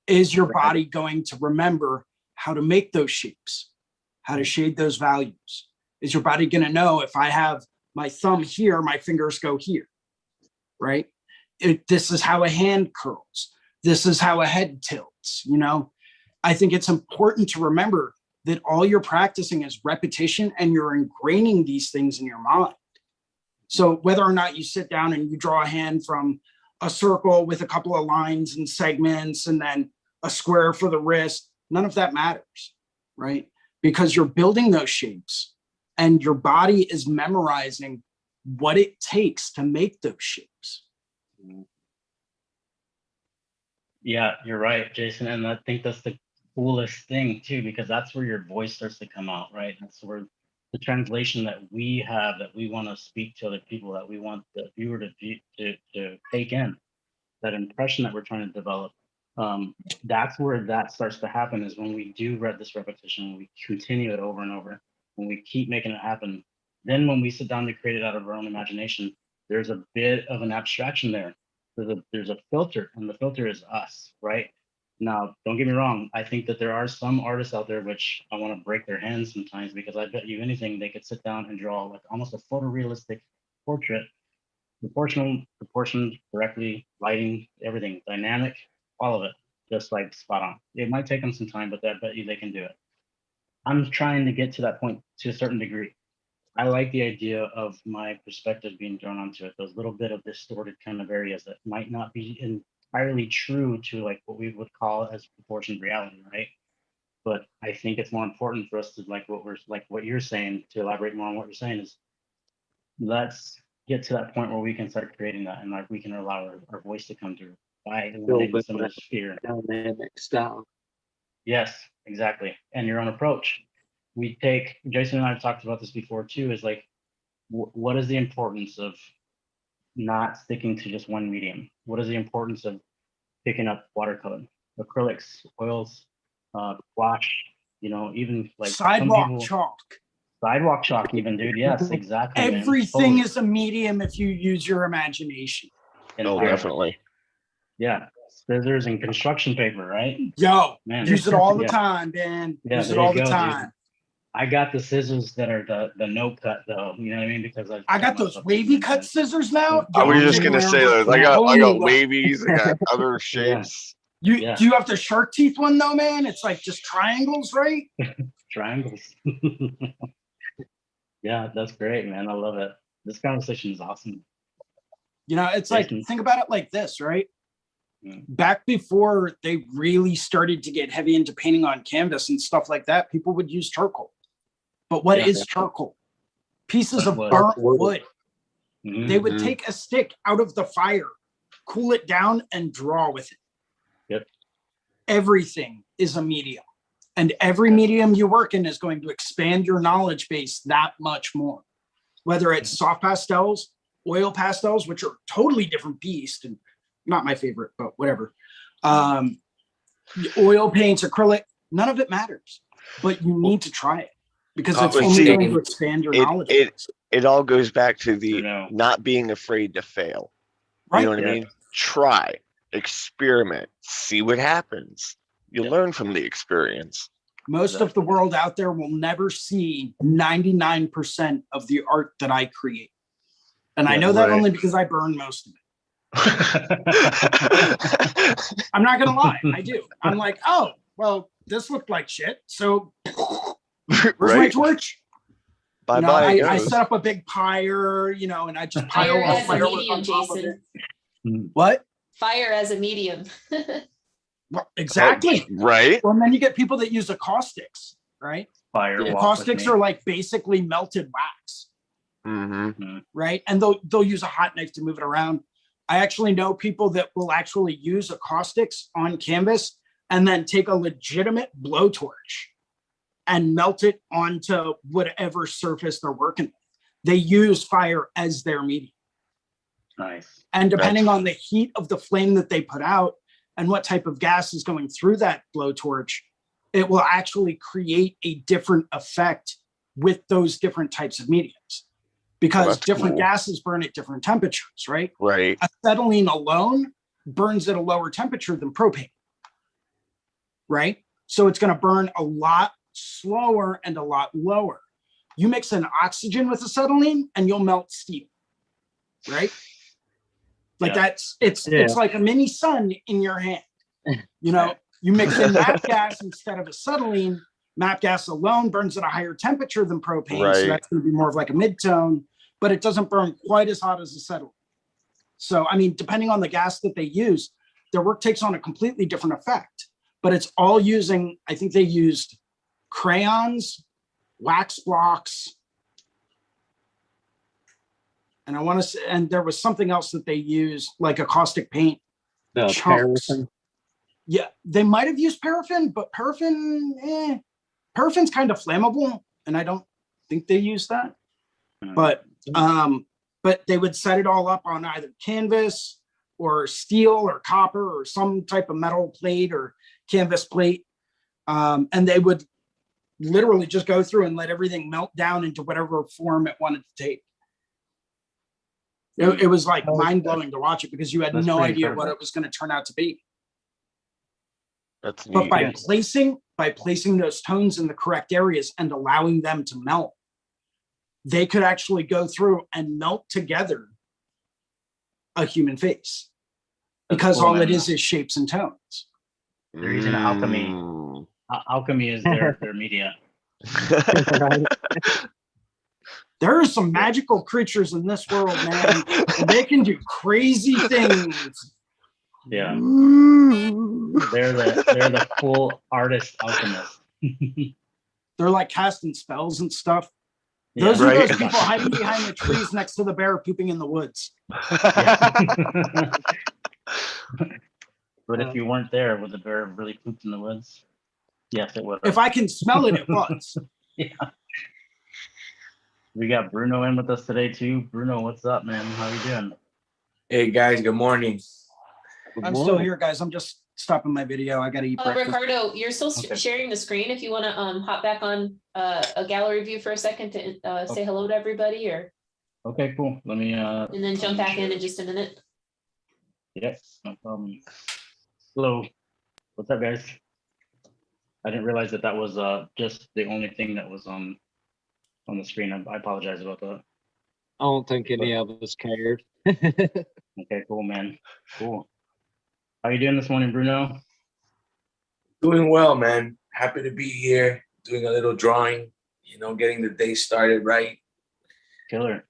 Speaker 5: Is your body going to remember how to make those shapes, how to shade those values? Is your body going to know if I have my thumb here, my fingers go here, right? This is how a hand curls. This is how a head tilts, you know? I think it's important to remember that all you're practicing is repetition, and you're ingraining these things in your mind. So whether or not you sit down and you draw a hand from a circle with a couple of lines and segments and then a square for the wrist, none of that matters, right? Because you're building those shapes, and your body is memorizing what it takes to make those shapes.
Speaker 2: Yeah, you're right, Jason. And I think that's the coolest thing too, because that's where your voice starts to come out, right? That's where the translation that we have, that we want to speak to other people, that we want the viewer to take in, that impression that we're trying to develop. That's where that starts to happen, is when we do read this repetition, we continue it over and over, when we keep making it happen. Then when we sit down to create it out of our own imagination, there's a bit of an abstraction there. There's a filter, and the filter is us, right? Now, don't get me wrong. I think that there are some artists out there which I want to break their hands sometimes, because I bet you anything they could sit down and draw like almost a photorealistic portrait, proportioned correctly, lighting, everything, dynamic, all of it, just like spot on. It might take them some time, but I bet you they can do it. I'm trying to get to that point to a certain degree. I like the idea of my perspective being drawn onto it, those little bit of distorted kind of areas that might not be entirely true to like what we would call as proportioned reality, right? But I think it's more important for us to like what you're saying, to elaborate more on what you're saying, is let's get to that point where we can start creating that, and like we can allow our voice to come through by eliminating some of this fear.
Speaker 4: Dynamic style.
Speaker 2: Yes, exactly. And your own approach. We take, Jason and I have talked about this before too, is like, what is the importance of not sticking to just one medium? What is the importance of picking up watercolor, acrylics, oils, gouache, you know, even like
Speaker 5: Sidewalk chalk.
Speaker 2: Sidewalk chalk even, dude. Yes, exactly.
Speaker 5: Everything is a medium if you use your imagination.
Speaker 3: Oh, definitely.
Speaker 2: Yeah. Scissors and construction paper, right?
Speaker 5: Yo,
Speaker 2: Man,
Speaker 5: use it all the
Speaker 2: yeah.
Speaker 5: time, man.
Speaker 2: Yeah,
Speaker 5: Use it
Speaker 2: there
Speaker 5: all
Speaker 2: you
Speaker 5: the
Speaker 2: go,
Speaker 5: time.
Speaker 2: dude. I got the scissors that are the no cut though. You know what I mean? Because
Speaker 5: I got those wavy cut scissors now.
Speaker 3: I was just gonna say that. I got
Speaker 5: Oh,
Speaker 3: wavies. I got other shapes.
Speaker 5: Do you have the shark teeth one though, man? It's like just triangles, right?
Speaker 2: Triangles. Yeah, that's great, man. I love it. This conversation is awesome.
Speaker 5: You know, it's like, think about it like this, right? Back before they really started to get heavy into painting on canvas and stuff like that, people would use charcoal. But what is charcoal? Pieces of burnt wood. They would take a stick out of the fire, cool it down, and draw with it.
Speaker 2: Yep.
Speaker 5: Everything is a medium. And every medium you work in is going to expand your knowledge base that much more. Whether it's soft pastels, oil pastels, which are totally different beast, and not my favorite, but whatever. Oil paints, acrylic, none of it matters. But you need to try it, because it's only going to expand your knowledge base.
Speaker 3: It all goes back to the not being afraid to fail.
Speaker 5: Right.
Speaker 3: You know what I mean? Try, experiment, see what happens. You learn from the experience.
Speaker 5: Most of the world out there will never see 99% of the art that I create. And I know that only because I burn most of it. I'm not going to lie. I do. I'm like, oh, well, this looked like shit. So where's my torch?
Speaker 3: Bye
Speaker 5: know,
Speaker 3: bye.
Speaker 5: I set up a big pyre, you know, and I just pile
Speaker 1: Fire
Speaker 5: all
Speaker 1: as a
Speaker 5: firework
Speaker 1: medium,
Speaker 5: on top of it.
Speaker 1: Jason.
Speaker 5: What?
Speaker 1: Fire as a medium.
Speaker 5: Well, exactly.
Speaker 3: Right?
Speaker 5: Well, and then you get people that use acoustics, right?
Speaker 2: Fire
Speaker 4: Yeah.
Speaker 2: walk with
Speaker 5: Acoustics
Speaker 2: me.
Speaker 5: are like basically melted wax,
Speaker 3: Mm-hmm.
Speaker 5: right? And they'll use a hot knife to move it around. I actually know people that will actually use acoustics on canvas and then take a legitimate blowtorch and melt it onto whatever surface they're working with. They use fire as their medium.
Speaker 2: Nice.
Speaker 5: And depending on the heat of the flame that they put out and what type of gas is going through that blowtorch, it will actually create a different effect with those different types of mediums. Because
Speaker 3: that's
Speaker 5: different
Speaker 3: cool.
Speaker 5: gases burn at different temperatures, right?
Speaker 3: Right.
Speaker 5: Acetylene alone burns at a lower temperature than propane, right? So it's going to burn a lot slower and a lot lower. You mix an oxygen with acetylene and you'll melt steel, right? Like
Speaker 2: Yeah.
Speaker 5: it's like a mini sun in your hand. You know, you mix in MAP gas instead of acetylene. MAP gas alone burns at a higher temperature than propane,
Speaker 3: Right.
Speaker 5: so that's going to be more of like a mid-tone, but it doesn't burn quite as hot as acetylene. So, I mean, depending on the gas that they use, their work takes on a completely different effect. But it's all using, I think they used crayons, wax blocks, and I want to say, and there was something else that they used, like caustic paint.
Speaker 4: The
Speaker 5: Chunks.
Speaker 4: paraffin.
Speaker 5: Yeah, they might have used paraffin, but paraffin's kind of flammable, and I don't think they use that. But they would set it all up on either canvas or steel or copper or some type of metal plate or canvas plate, and they would literally just go through and let everything melt down into whatever form it wanted to take. It was like mind-blowing to watch it because you had
Speaker 2: That's
Speaker 5: no
Speaker 2: pretty
Speaker 5: idea
Speaker 2: incredible.
Speaker 5: what it was going to turn out to be.
Speaker 3: That's
Speaker 5: But
Speaker 3: neat.
Speaker 5: by placing those tones in the correct areas and allowing them to melt, they could actually go through and melt together a human face. Because
Speaker 2: cool,
Speaker 5: all
Speaker 2: man.
Speaker 5: it is shapes and tones.
Speaker 2: They're using alchemy.
Speaker 3: Mm.
Speaker 2: Alchemy is their media.
Speaker 5: There are some magical creatures in this world, man. And they can do crazy things.
Speaker 2: Yeah. They're the full artist alchemist.
Speaker 5: They're like casting spells and stuff.
Speaker 2: Yeah.
Speaker 5: Those are
Speaker 3: Right.
Speaker 5: those people hiding behind the trees next to the bear pooping in the woods.
Speaker 2: But if you weren't there, would the bear have really pooped in the woods? Yes, it would.
Speaker 5: If I can smell it, it was.
Speaker 2: Yeah. We got Bruno in with us today too. Bruno, what's up, man? How you doing?
Speaker 6: Hey guys, good morning.
Speaker 5: I'm still here, guys. I'm just stopping my video. I got to eat breakfast.
Speaker 1: Ricardo, you're still
Speaker 2: Okay.
Speaker 1: sharing the screen. If you want to hop back on a gallery view for a second to say hello to everybody, or
Speaker 2: Okay, cool. Let me
Speaker 1: and then jump back in just a minute.
Speaker 2: Yes, no problem. Hello. What's up, guys? I didn't realize that was just the only thing that was on the screen. I apologize about that.
Speaker 4: I don't think any of us cared.
Speaker 2: Okay, cool, man. Cool. How you doing this morning, Bruno?
Speaker 6: Doing well, man. Happy to be here, doing a little drawing, getting the day started right.
Speaker 2: Killer.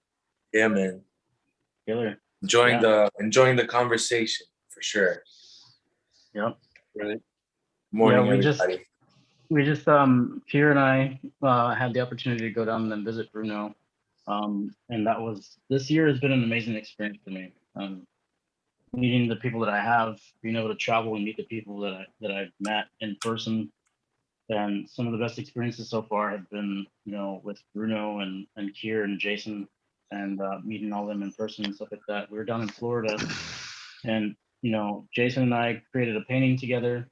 Speaker 6: Yeah, man.
Speaker 2: Killer.
Speaker 6: Enjoying the conversation for sure.
Speaker 2: Yep.
Speaker 4: Right.
Speaker 6: Morning,
Speaker 2: Yeah,
Speaker 6: everybody.
Speaker 2: we just Kier and I had the opportunity to go down and visit Bruno. And this year has been an amazing experience for me. Meeting the people that I have, being able to travel and meet the people that I've met in person. And some of the best experiences so far have been, with Bruno and Kier and Jason, and meeting all of them in person and stuff like that. We were down in Florida, and Jason and I created a painting together,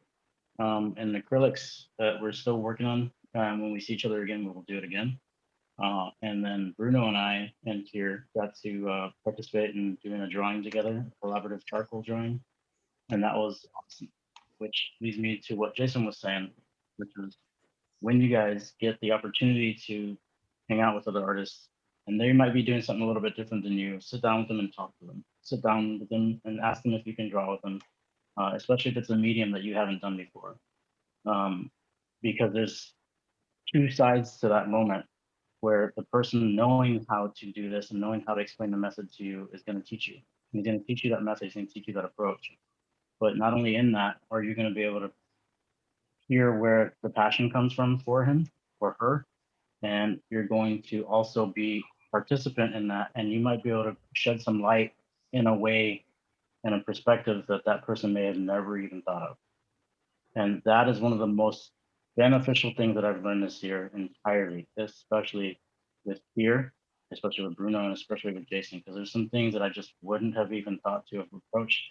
Speaker 2: and acrylics that we're still working on. When we see each other again, we'll do it again. And then Bruno and I and Kier got to participate in doing a drawing together, a collaborative charcoal drawing, and that was awesome. Which leads me to what Jason was saying, which was when you guys get the opportunity to hang out with other artists, and they might be doing something a little bit different than you, sit down with them and talk to them. Sit down with them and ask them if you can draw with them, especially if it's a medium that you haven't done before, because there's two sides to that moment. where the person knowing how to do this and knowing how to explain the method to you is going to teach you. He's going to teach you that method. He's going to teach you that approach. But not only in that, are you going to be able to hear where the passion comes from for him or her, and you're going to also be participant in that, and you might be able to shed some light in a way and a perspective that that person may have never even thought of. And that is one of the most beneficial things that I've learned this year entirely, especially with here, especially with Bruno, and especially with Jason, because there's some things that I just wouldn't have even thought to have approached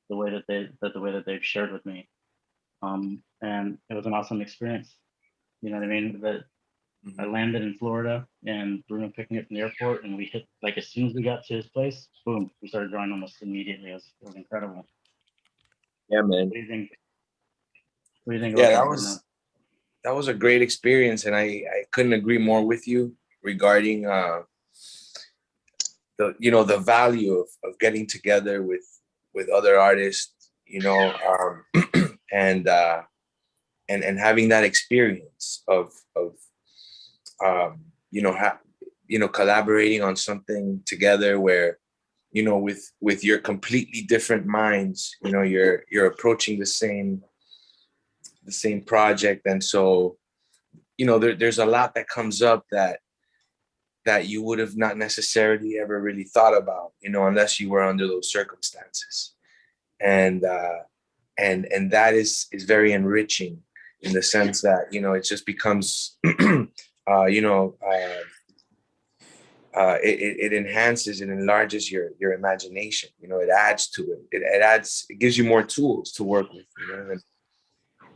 Speaker 2: the way that they've shared with me. And it was an awesome experience. You know what I mean? That I landed in Florida and Bruno picked me up from the airport, and we hit, like, as soon as we got to his place, boom, we started drawing almost immediately. It was incredible.
Speaker 4: Yeah, man.
Speaker 2: What do you think? What do you think
Speaker 6: Yeah,
Speaker 2: about
Speaker 6: that
Speaker 2: Bruno?
Speaker 6: was a great experience, and I couldn't agree more with you regarding the value of getting together with other artists, and having that experience of collaborating on something together where with your completely different minds, you're approaching the same project. And so there's a lot that comes up that you would have not necessarily ever really thought about, unless you were under those circumstances. And that is very enriching in the sense that, it just becomes, it enhances and enlarges your imagination. It adds to it. It gives you more tools to work with,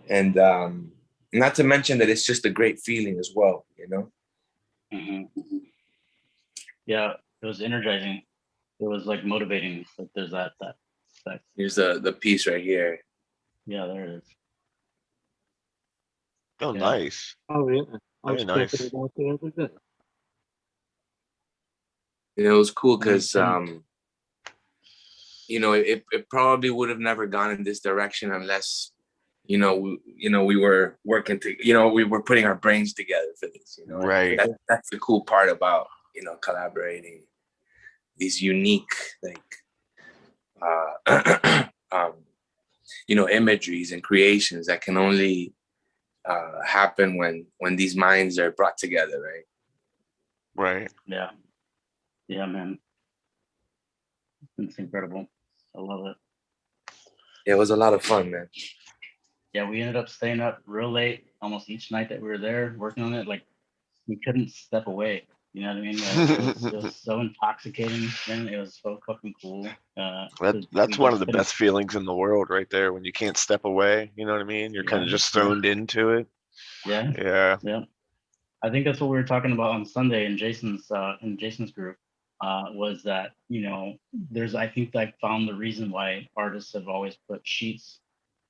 Speaker 6: and not to mention that it's just a great feeling as well,
Speaker 2: Mm-hmm. Yeah, it was energizing. It was like motivating. Like there's that.
Speaker 6: Here's the piece right here.
Speaker 2: Yeah, there it is.
Speaker 3: Oh,
Speaker 2: Yeah.
Speaker 3: nice.
Speaker 4: Oh yeah. I
Speaker 3: Very
Speaker 4: was
Speaker 3: nice.
Speaker 4: checking it out the other day.
Speaker 6: It was cool because
Speaker 2: Mhm.
Speaker 6: it probably would have never gone in this direction unless we were working to we were putting our brains together for this.
Speaker 3: Right.
Speaker 6: That's the cool part about collaborating these unique, like imageries and creations that can only happen when these minds are brought together, right?
Speaker 3: Right.
Speaker 2: Yeah. Yeah, man. It's incredible. I love it.
Speaker 6: Yeah, it was a lot of fun, man.
Speaker 2: Yeah, we ended up staying up real late almost each night that we were there working on it. Like we couldn't step away. You know what I mean? It was so intoxicating, and it was so fucking cool.
Speaker 3: That's one of the best feelings in the world right there, when you can't step away. You know what I mean? You're kind of just thrown into it.
Speaker 2: Yeah.
Speaker 3: Yeah.
Speaker 2: Yeah. I think that's what we were talking about on Sunday in Jason's group. Was that I think I found the reason why artists have always put sheets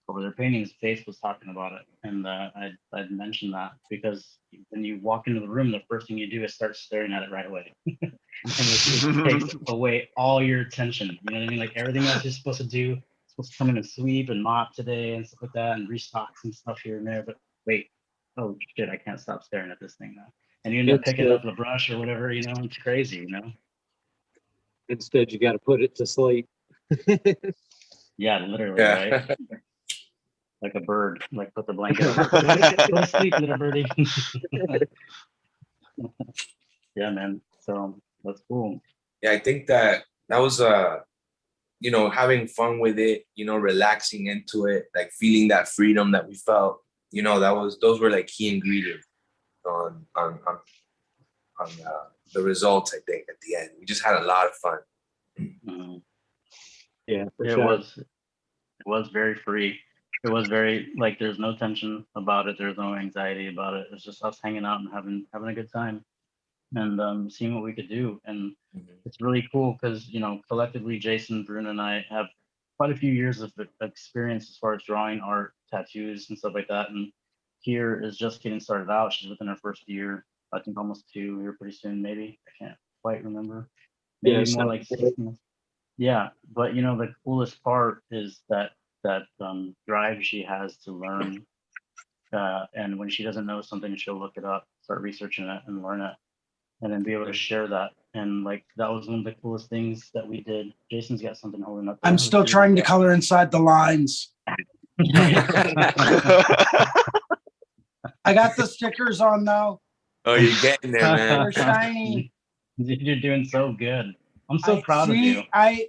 Speaker 2: over their paintings. Faith was talking about it, and I'd mentioned that because when you walk into the room, the first thing you do is start staring at it right away, and it takes away all your attention. You know what I mean? Like everything else you're supposed to do, supposed to come in and sweep and mop today and stuff like that, and restock some stuff here and there. But wait, oh shit, I can't stop staring at this thing now. And you end up picking up the brush or whatever. It's crazy.
Speaker 4: Instead, you got to put it to sleep.
Speaker 2: Yeah, literally,
Speaker 6: Yeah.
Speaker 2: right? Like a bird, like put the blanket over. Go to sleep, little birdie. Yeah, man. So that's cool.
Speaker 6: Yeah, I think that was having fun with it, relaxing into it, like feeling that freedom that we felt, those were like key ingredients on the results. I think at the end we just had a lot of fun.
Speaker 4: Yeah, for
Speaker 2: It
Speaker 4: sure.
Speaker 2: was very free. It was very like there's no tension about it. There's no anxiety about it. It's just us hanging out and having a good time and seeing what we could do. And it's really cool because collectively Jason, Bruno, and I have quite a few years of experience as far as drawing art, tattoos, and stuff like that. And here is just getting started out. She's within her first year, I think almost 2 here pretty soon, maybe. I can't quite remember. Maybe
Speaker 4: Yeah,
Speaker 2: more like 6 months. Yeah, but the coolest part is that drive she has to learn, and when she doesn't know something, she'll look it up, start researching it, and learn it. and then be able to share that. And like that was one of the coolest things that we did. Jason's got something holding up there.
Speaker 5: I'm still
Speaker 2: Let's see.
Speaker 5: trying to color inside the lines. I got the stickers on though.
Speaker 6: Oh, you're getting there, man.
Speaker 5: They're shiny.
Speaker 2: You're doing so good. I'm so proud of you.
Speaker 5: I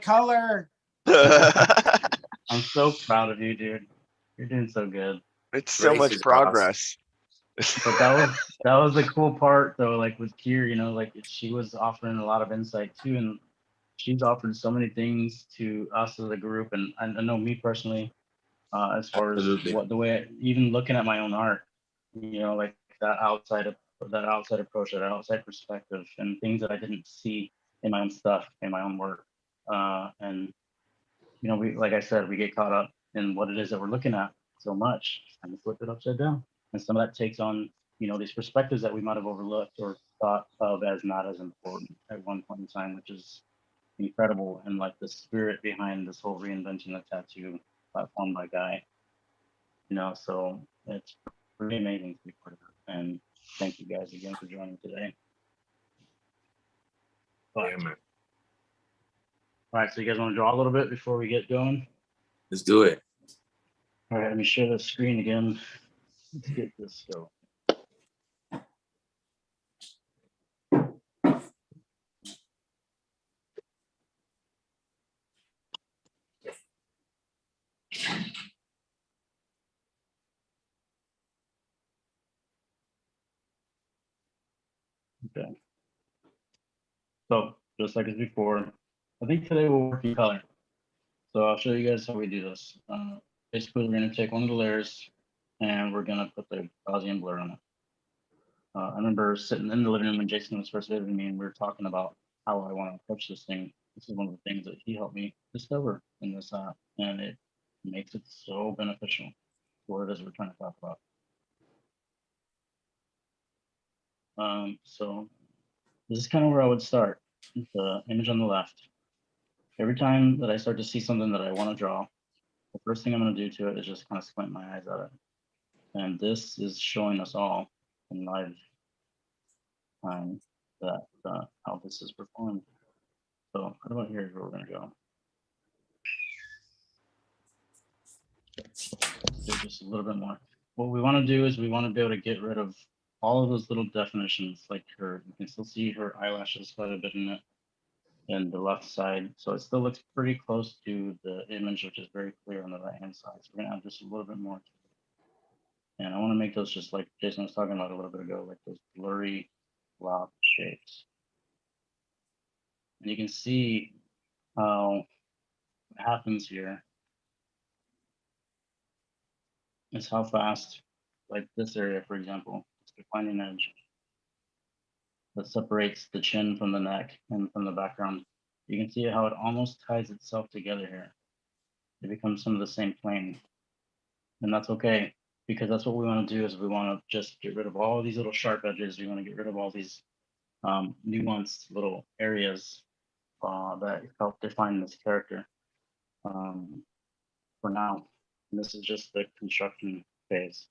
Speaker 5: color.
Speaker 2: I'm so proud of you, dude. You're doing so good.
Speaker 3: It's so
Speaker 6: Grace
Speaker 3: much
Speaker 6: is
Speaker 3: progress.
Speaker 2: But that was the cool part though, like with Kier, you know, like she was offering a lot of insight too, and she's offered so many things to us as a group. And I know me personally, as far as
Speaker 6: Absolutely.
Speaker 2: what the way, even looking at my own art, you know, like that outside approach, that outside perspective, and things that I didn't see in my own stuff, in my own work. And you know, we, like I said, we get caught up in what it is that we're looking at so much, and we flip it upside down. And some of that takes on, you know, these perspectives that we might have overlooked or thought of as not as important at one point in time, which is incredible. And like the spirit behind this whole reinventing the tattoo platform by Guy, you know, so it's pretty amazing to be part of it. And thank you guys again for joining today. But,
Speaker 6: Yeah, man.
Speaker 2: all right, so you guys want to draw a little bit before we get going?
Speaker 6: Let's do it.
Speaker 2: All right, let me share the screen again. Let's get this going. Okay. So just like as before, I think today we'll work in color. So I'll show you guys how we do this. Basically, we're going to take one of the layers and we're going to put the Gaussian blur on it. I remember sitting in the living room when Jason was first visiting me, and we were talking about how I want to approach this thing. This is one of the things that he helped me discover in this app, and it makes it so beneficial for what it is we're trying to talk about. So this is kind of where I would start. The image on the left. Every time that I start to see something that I want to draw, the first thing I'm going to do to it is just kind of squint my eyes at it. And this is showing us all in live time that how this is performed. So right about here is where we're going to go. Do just a little bit more. What we want to do is we want to be able to get rid of all of those little definitions, like her, you can still see her eyelashes quite a bit in it, and the left side. So it still looks pretty close to the image, which is very clear on the right hand side. So we're gonna add just a little bit more. And I want to make those just like Jason was talking about a little bit ago, like those blurry blob shapes. And you can see how what happens here is how fast, like this area, for example, it's the finding edge that separates the chin from the neck and from the background. You can see how it almost ties itself together here. It becomes some of the same plane. And that's okay, because that's what we want to do is we want to just get rid of all these little sharp edges. We want to get rid of all these nuanced little areas that help define this character for now. And this is just the construction phase.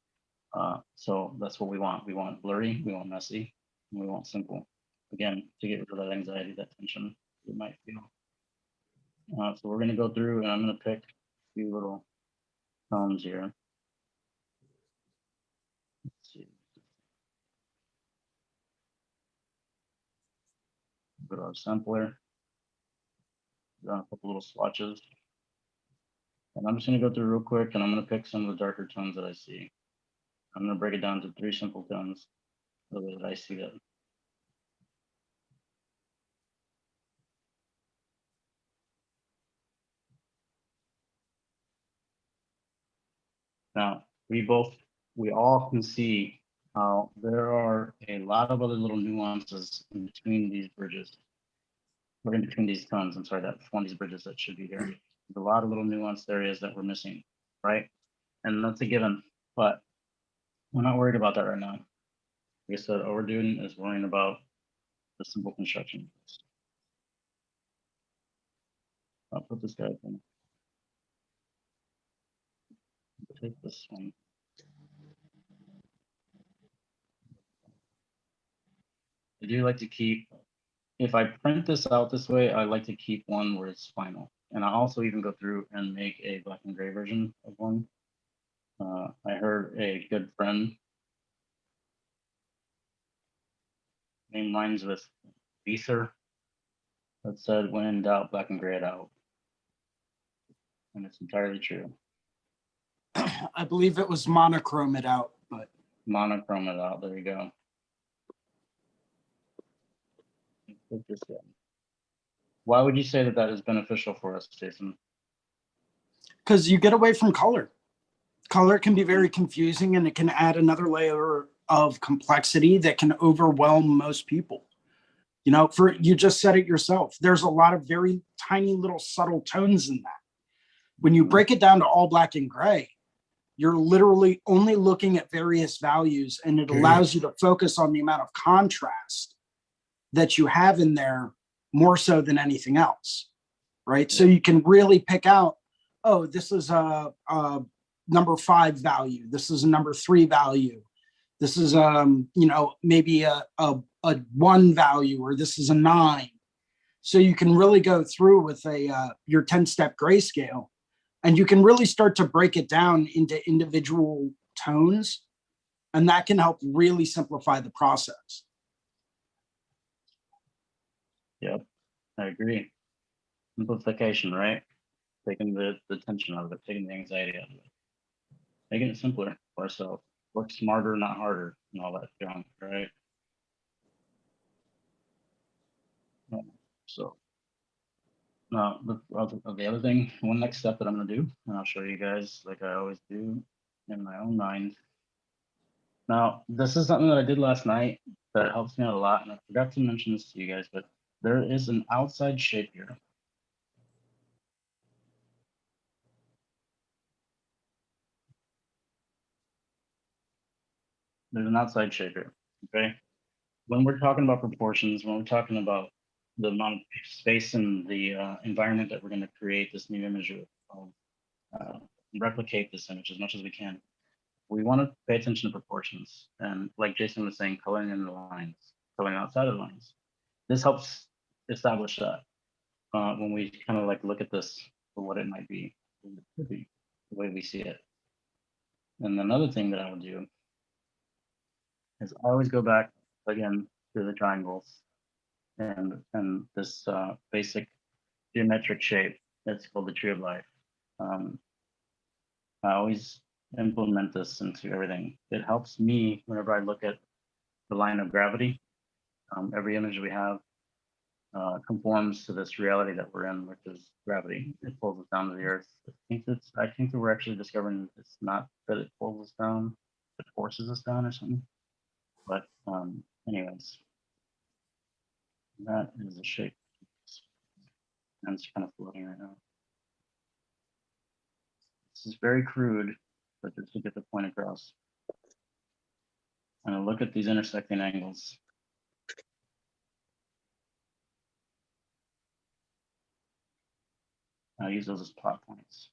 Speaker 2: So that's what we want. We want blurry, we want messy, and we want simple. Again, to get rid of that anxiety, that tension you might feel. So we're going to go through and I'm going to pick a few little tones here. Let's see. Go to our sampler. Got a couple little swatches. And I'm just going to go through real quick and I'm going to pick some of the darker tones that I see. I'm going to break it down to 3 simple tones the way that I see it. Now, we all can see how there are a lot of other little nuances in between these bridges, or in between these tones. I'm sorry, that one of these bridges that should be here. There's a lot of little nuanced areas that we're missing, right? And that's a given, but we're not worried about that right now. Like I said, all we're doing is worrying about the simple construction. I'll put this guy in. Take this one. I do like to keep, if I print this out this way, I like to keep one where it's final. And I also even go through and make a black and gray version of one. I heard a good friend named Lines with Ether that said, when in doubt, black and gray it out. And it's entirely true.
Speaker 5: I believe it was monochrome it out, but
Speaker 2: Monochrome it out. There you go. Why would you say that that is beneficial for us, Jason?
Speaker 5: because you get away from color. Color can be very confusing, and it can add another layer of complexity that can overwhelm most people. You know, for you just said it yourself, there's a lot of very tiny little subtle tones in that. When you break it down to all black and gray, you're literally only looking at various values, and it allows you to focus on the amount of contrast that you have in there more so than anything else, right? So you can really pick out, oh, this is a number 5 value. This is a number 3 value. This is, you know, maybe a 1 value, or this is a 9. So you can really go through with your 10-step grayscale, and you can really start to break it down into individual tones, and that can help really simplify the process.
Speaker 2: Yep, I agree. Simplification, right? Taking the tension out of it, taking the anxiety out of it, making it simpler for ourselves. Work smarter, not harder, and all that junk, right? So now the other thing, one next step that I'm gonna do, and I'll show you guys like I always do in my own mind. Now, this is something that I did last night that helps me out a lot, and I forgot to mention this to you guys, but there is an outside shape here. There's an outside shape here, okay? When we're talking about proportions, when we're talking about the amount of space and the environment that we're going to create this new image of, replicate this image as much as we can, we want to pay attention to proportions. And like Jason was saying, coloring in the lines, coloring outside of the lines. This helps establish that when we kind of like look at this for what it might be, what it could be, the way we see it. And another thing that I would do is I always go back again to the triangles and this basic geometric shape that's called the tree of life. I always implement this into everything. It helps me whenever I look at the line of gravity. Every image we have conforms to this reality that we're in, which is gravity. It pulls us down to the earth. I think that we're actually discovering it's not that it pulls us down, it forces us down or something. But anyways, that is the shape. And it's kind of floating right now. This is very crude, but just to get the point across. And I look at these intersecting angles. I use those as plot points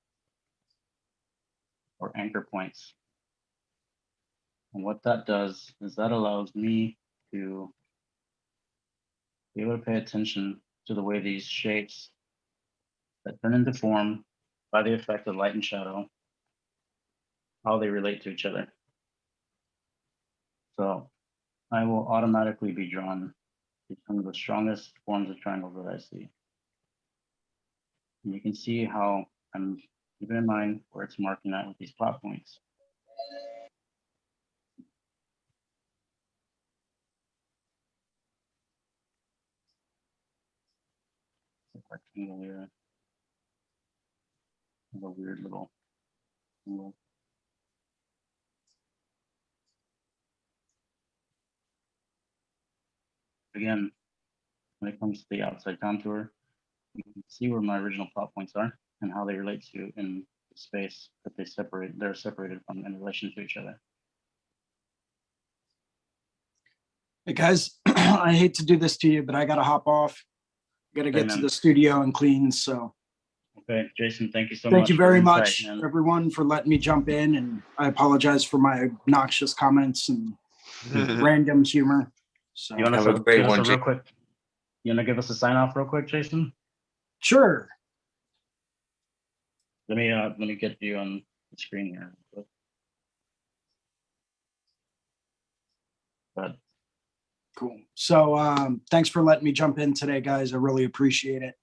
Speaker 2: or anchor points. And what that does is that allows me to be able to pay attention to the way these shapes that turn into form by the effect of light and shadow, how they relate to each other. So I will automatically be drawn to some of the strongest forms of triangles that I see. And you can see how I'm keeping in mind where it's marking that with these plot points. It's a rectangle here. A weird little angle. Again, when it comes to the outside contour, you can see where my original plot points are and how they relate to in the space that they're separated from in relation to each other.
Speaker 5: Hey guys, I hate to do this to you, but I gotta hop off. Gotta get to the studio and clean. So
Speaker 2: okay, Jason, thank you so much.
Speaker 5: Thank you very much, everyone, for letting me jump in, and I apologize for my obnoxious comments and random humor. So
Speaker 2: You want
Speaker 6: Have a
Speaker 2: to
Speaker 6: great
Speaker 2: give us
Speaker 6: one,
Speaker 2: a real
Speaker 6: Jake.
Speaker 2: quick? You want to give us a sign off real quick, Jason?
Speaker 5: sure.
Speaker 2: Let me get you on the screen here. But
Speaker 5: Cool. So thanks for letting me jump in today, guys. I really appreciate it.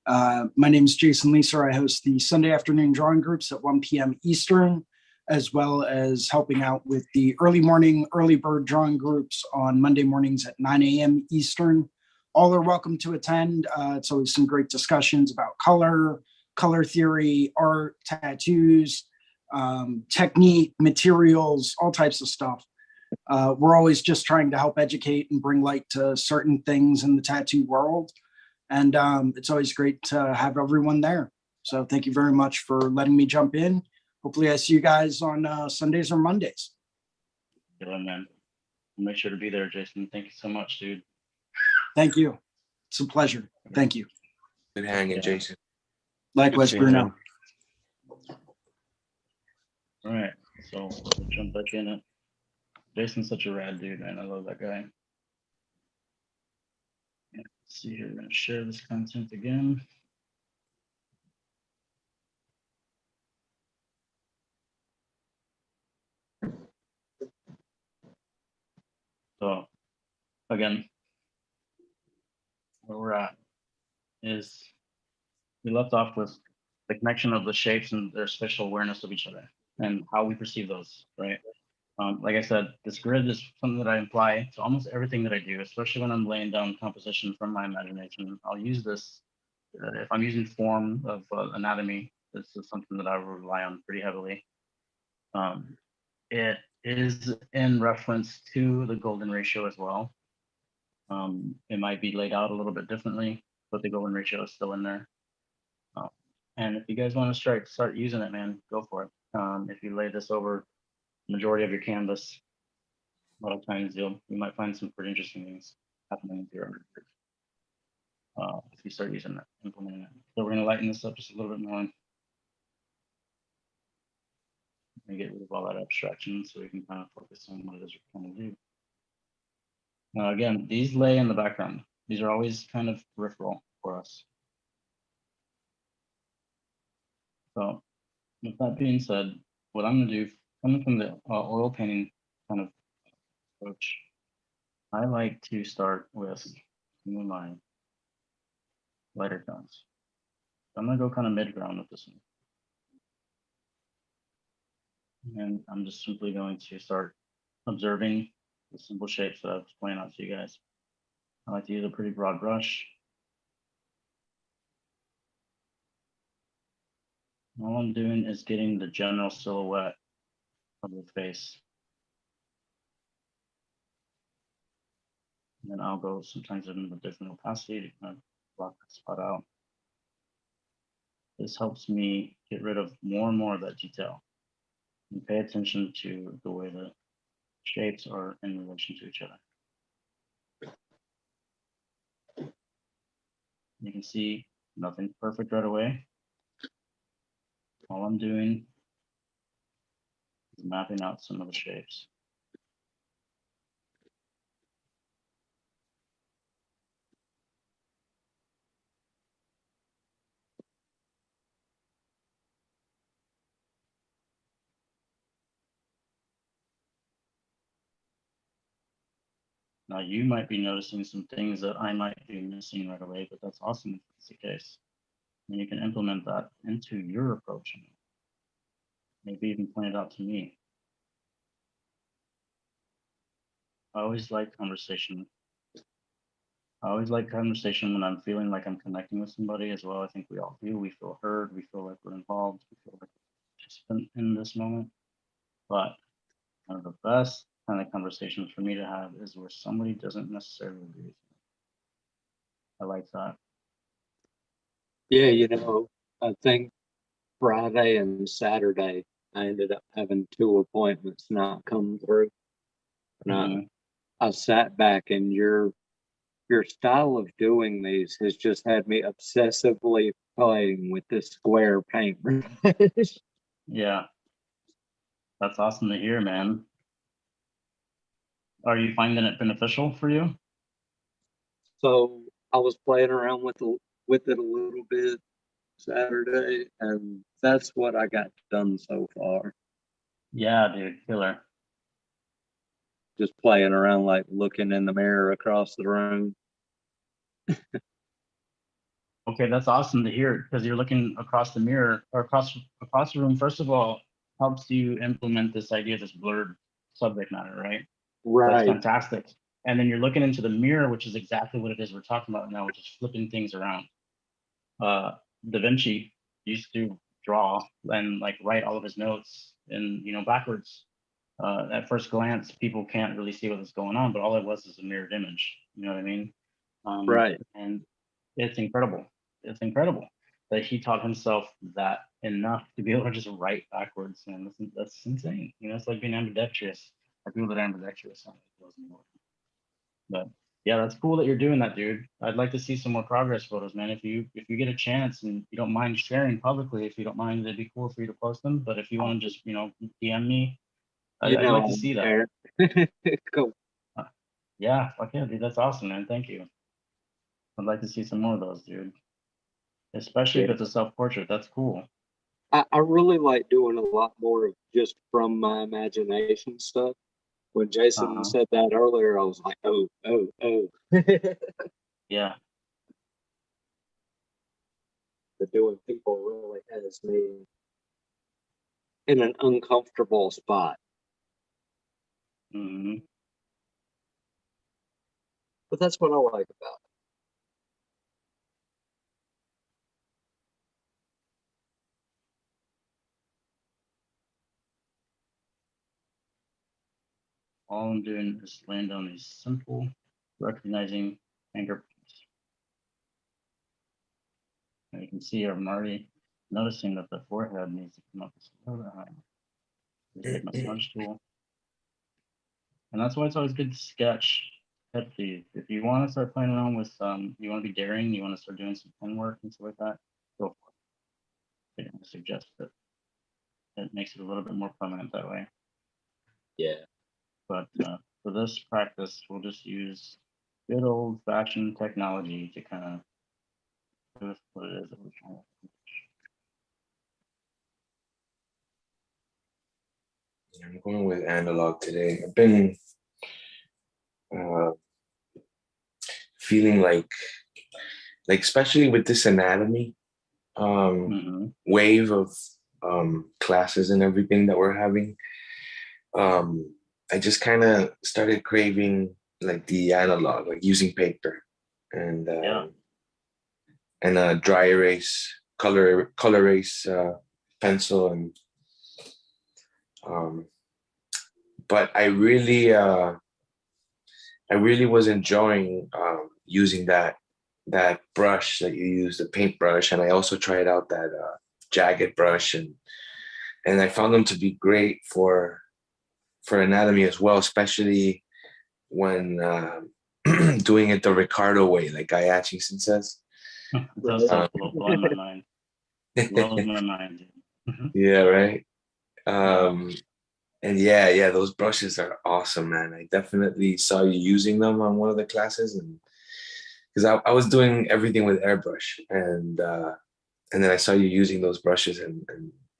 Speaker 5: My name is Jason Leeser. I host the Sunday afternoon drawing groups at 1 p.m. Eastern, as well as helping out with the early morning, early bird drawing groups on Monday mornings at 9 a.m. Eastern. All are welcome to attend. It's always some great discussions about color theory, art, tattoos, technique, materials, all types of stuff. We're always just trying to help educate and bring light to certain things in the tattoo world. And it's always great to have everyone there. So thank you very much for letting me jump in. Hopefully I see you guys on Sundays or Mondays.
Speaker 2: good one, man. I'll make sure to be there, Jason. Thank you so much, dude.
Speaker 5: Thank you. It's a pleasure. Thank you.
Speaker 6: Good hanging,
Speaker 2: Yeah.
Speaker 6: Jason.
Speaker 5: Likewise,
Speaker 3: seeing
Speaker 5: Bruno.
Speaker 2: All right, so we'll jump back in it. Jason's such a rad dude, man. I love that guy. Yeah, let's see here, we're gonna share this content again. So again, where we're at is we left off with the connection of the shapes and their spatial awareness of each other and how we perceive those, right? Like I said, this grid is something that I apply to almost everything that I do, especially when I'm laying down composition from my imagination. I'll use this if I'm using form of anatomy. This is something that I rely on pretty heavily. It is in reference to the golden ratio as well. It might be laid out a little bit differently, but the golden ratio is still in there. And if you guys want to start using it, man, go for it. If you lay this over the majority of your canvas, a lot of times you might find some pretty interesting things happening with your art if you start using it, implementing it. So we're going to lighten this up just a little bit more and get rid of all that abstraction so we can kind of focus on what it is we're trying to do. Now, again, these lay in the background. These are always kind of peripheral for us. So with that being said, what I'm going to do, coming from the oil painting kind of approach, I like to start with some of my lighter tones. I'm going to go kind of mid-ground with this one. And I'm just simply going to start observing the simple shapes that I was pointing out to you guys. I like to use a pretty broad brush. All I'm doing is getting the general silhouette of the face. And then I'll go sometimes in a different opacity to kind of block that spot out. This helps me get rid of more and more of that detail and pay attention to the way the shapes are in relation to each other. You can see nothing perfect right away. All I'm doing is mapping out some of the shapes. Now you might be noticing some things that I might be missing right away, but that's awesome if that's the case. And you can implement that into your approach. Maybe even point it out to me. I always like conversation. I always like conversation when I'm feeling like I'm connecting with somebody as well. I think we all do. We feel heard. We feel like we're involved. We feel like we're participant in this moment. But one of the best kind of conversations for me to have is where somebody doesn't necessarily agree with me. I like that.
Speaker 4: Yeah, I think Friday and Saturday, I ended up having 2 appointments not come through. And
Speaker 2: Mhm.
Speaker 4: I sat back, and your style of doing these has just had me obsessively playing with this square paintbrush.
Speaker 2: Yeah, that's awesome to hear, man. Are you finding it beneficial for you?
Speaker 4: So I was playing around with it a little bit Saturday, and that's what I got done so far.
Speaker 2: Yeah, dude, killer.
Speaker 4: Just playing around, like looking in the mirror across the room.
Speaker 2: Okay, that's awesome to hear because you're looking across the mirror or across the room. First of all, helps you implement this idea, this blurred subject matter, right? That's
Speaker 4: Right.
Speaker 2: fantastic. And then you're looking into the mirror, which is exactly what it is we're talking about now, which is flipping things around. Da Vinci used to draw and like write all of his notes in, backwards. At first glance, people can't really see what's going on, but all it was is a mirrored image. You know what I mean?
Speaker 4: Right.
Speaker 2: And it's incredible. It's incredible that he taught himself that enough to be able to just write backwards. And that's insane. It's like being ambidextrous. Or people that are ambidextrous. But yeah, that's cool that you're doing that, dude. I'd like to see some more progress photos, man. If you get a chance and you don't mind sharing publicly, if you don't mind, it'd be cool for you to post them. But if you want to just, DM me, I'd like to see that.
Speaker 4: Cool.
Speaker 2: Yeah, fuck yeah, dude. That's awesome, man. Thank you. I'd like to see some more of those, dude. Especially if
Speaker 4: Yeah.
Speaker 2: it's a self-portrait. That's cool.
Speaker 4: I really like doing a lot more of just from my imagination stuff. When Jason
Speaker 2: Uh-huh.
Speaker 4: said that earlier, I was like, oh.
Speaker 2: Yeah.
Speaker 4: The doing people really has me in an uncomfortable spot.
Speaker 2: Hmm.
Speaker 4: But that's what I like about it.
Speaker 2: All I'm doing is laying down these simple, recognizing finger points. And you can see I'm already noticing that the forehead needs to come up just a little bit higher. Just take my smudge tool. And that's why it's always good to sketch head feed. If you want to start playing around with you want to be daring, you want to start doing some pen work and stuff like that, go for it. I suggest that it makes it a little bit more permanent that way.
Speaker 4: Yeah.
Speaker 2: But for this practice, we'll just use good old fashioned technology to kind of do what it is that we're trying to.
Speaker 6: I'm going with analog today. I've been feeling like especially with this anatomy wave of classes and everything that we're having, I just kind of started craving like the analog, like using paper and a dry erase, color erase pencil, and but I really was enjoying using that brush that you use, the paintbrush, and I also tried out that jagged brush, and I found them to be great for anatomy as well, especially when doing it the Ricardo way, like Guy Atchison says.
Speaker 2: That's so blowing my mind. Blows my mind.
Speaker 6: Yeah, right. And yeah, those brushes are awesome, man. I definitely saw you using them on one of the classes, and because I was doing everything with airbrush, and then I saw you using those brushes, and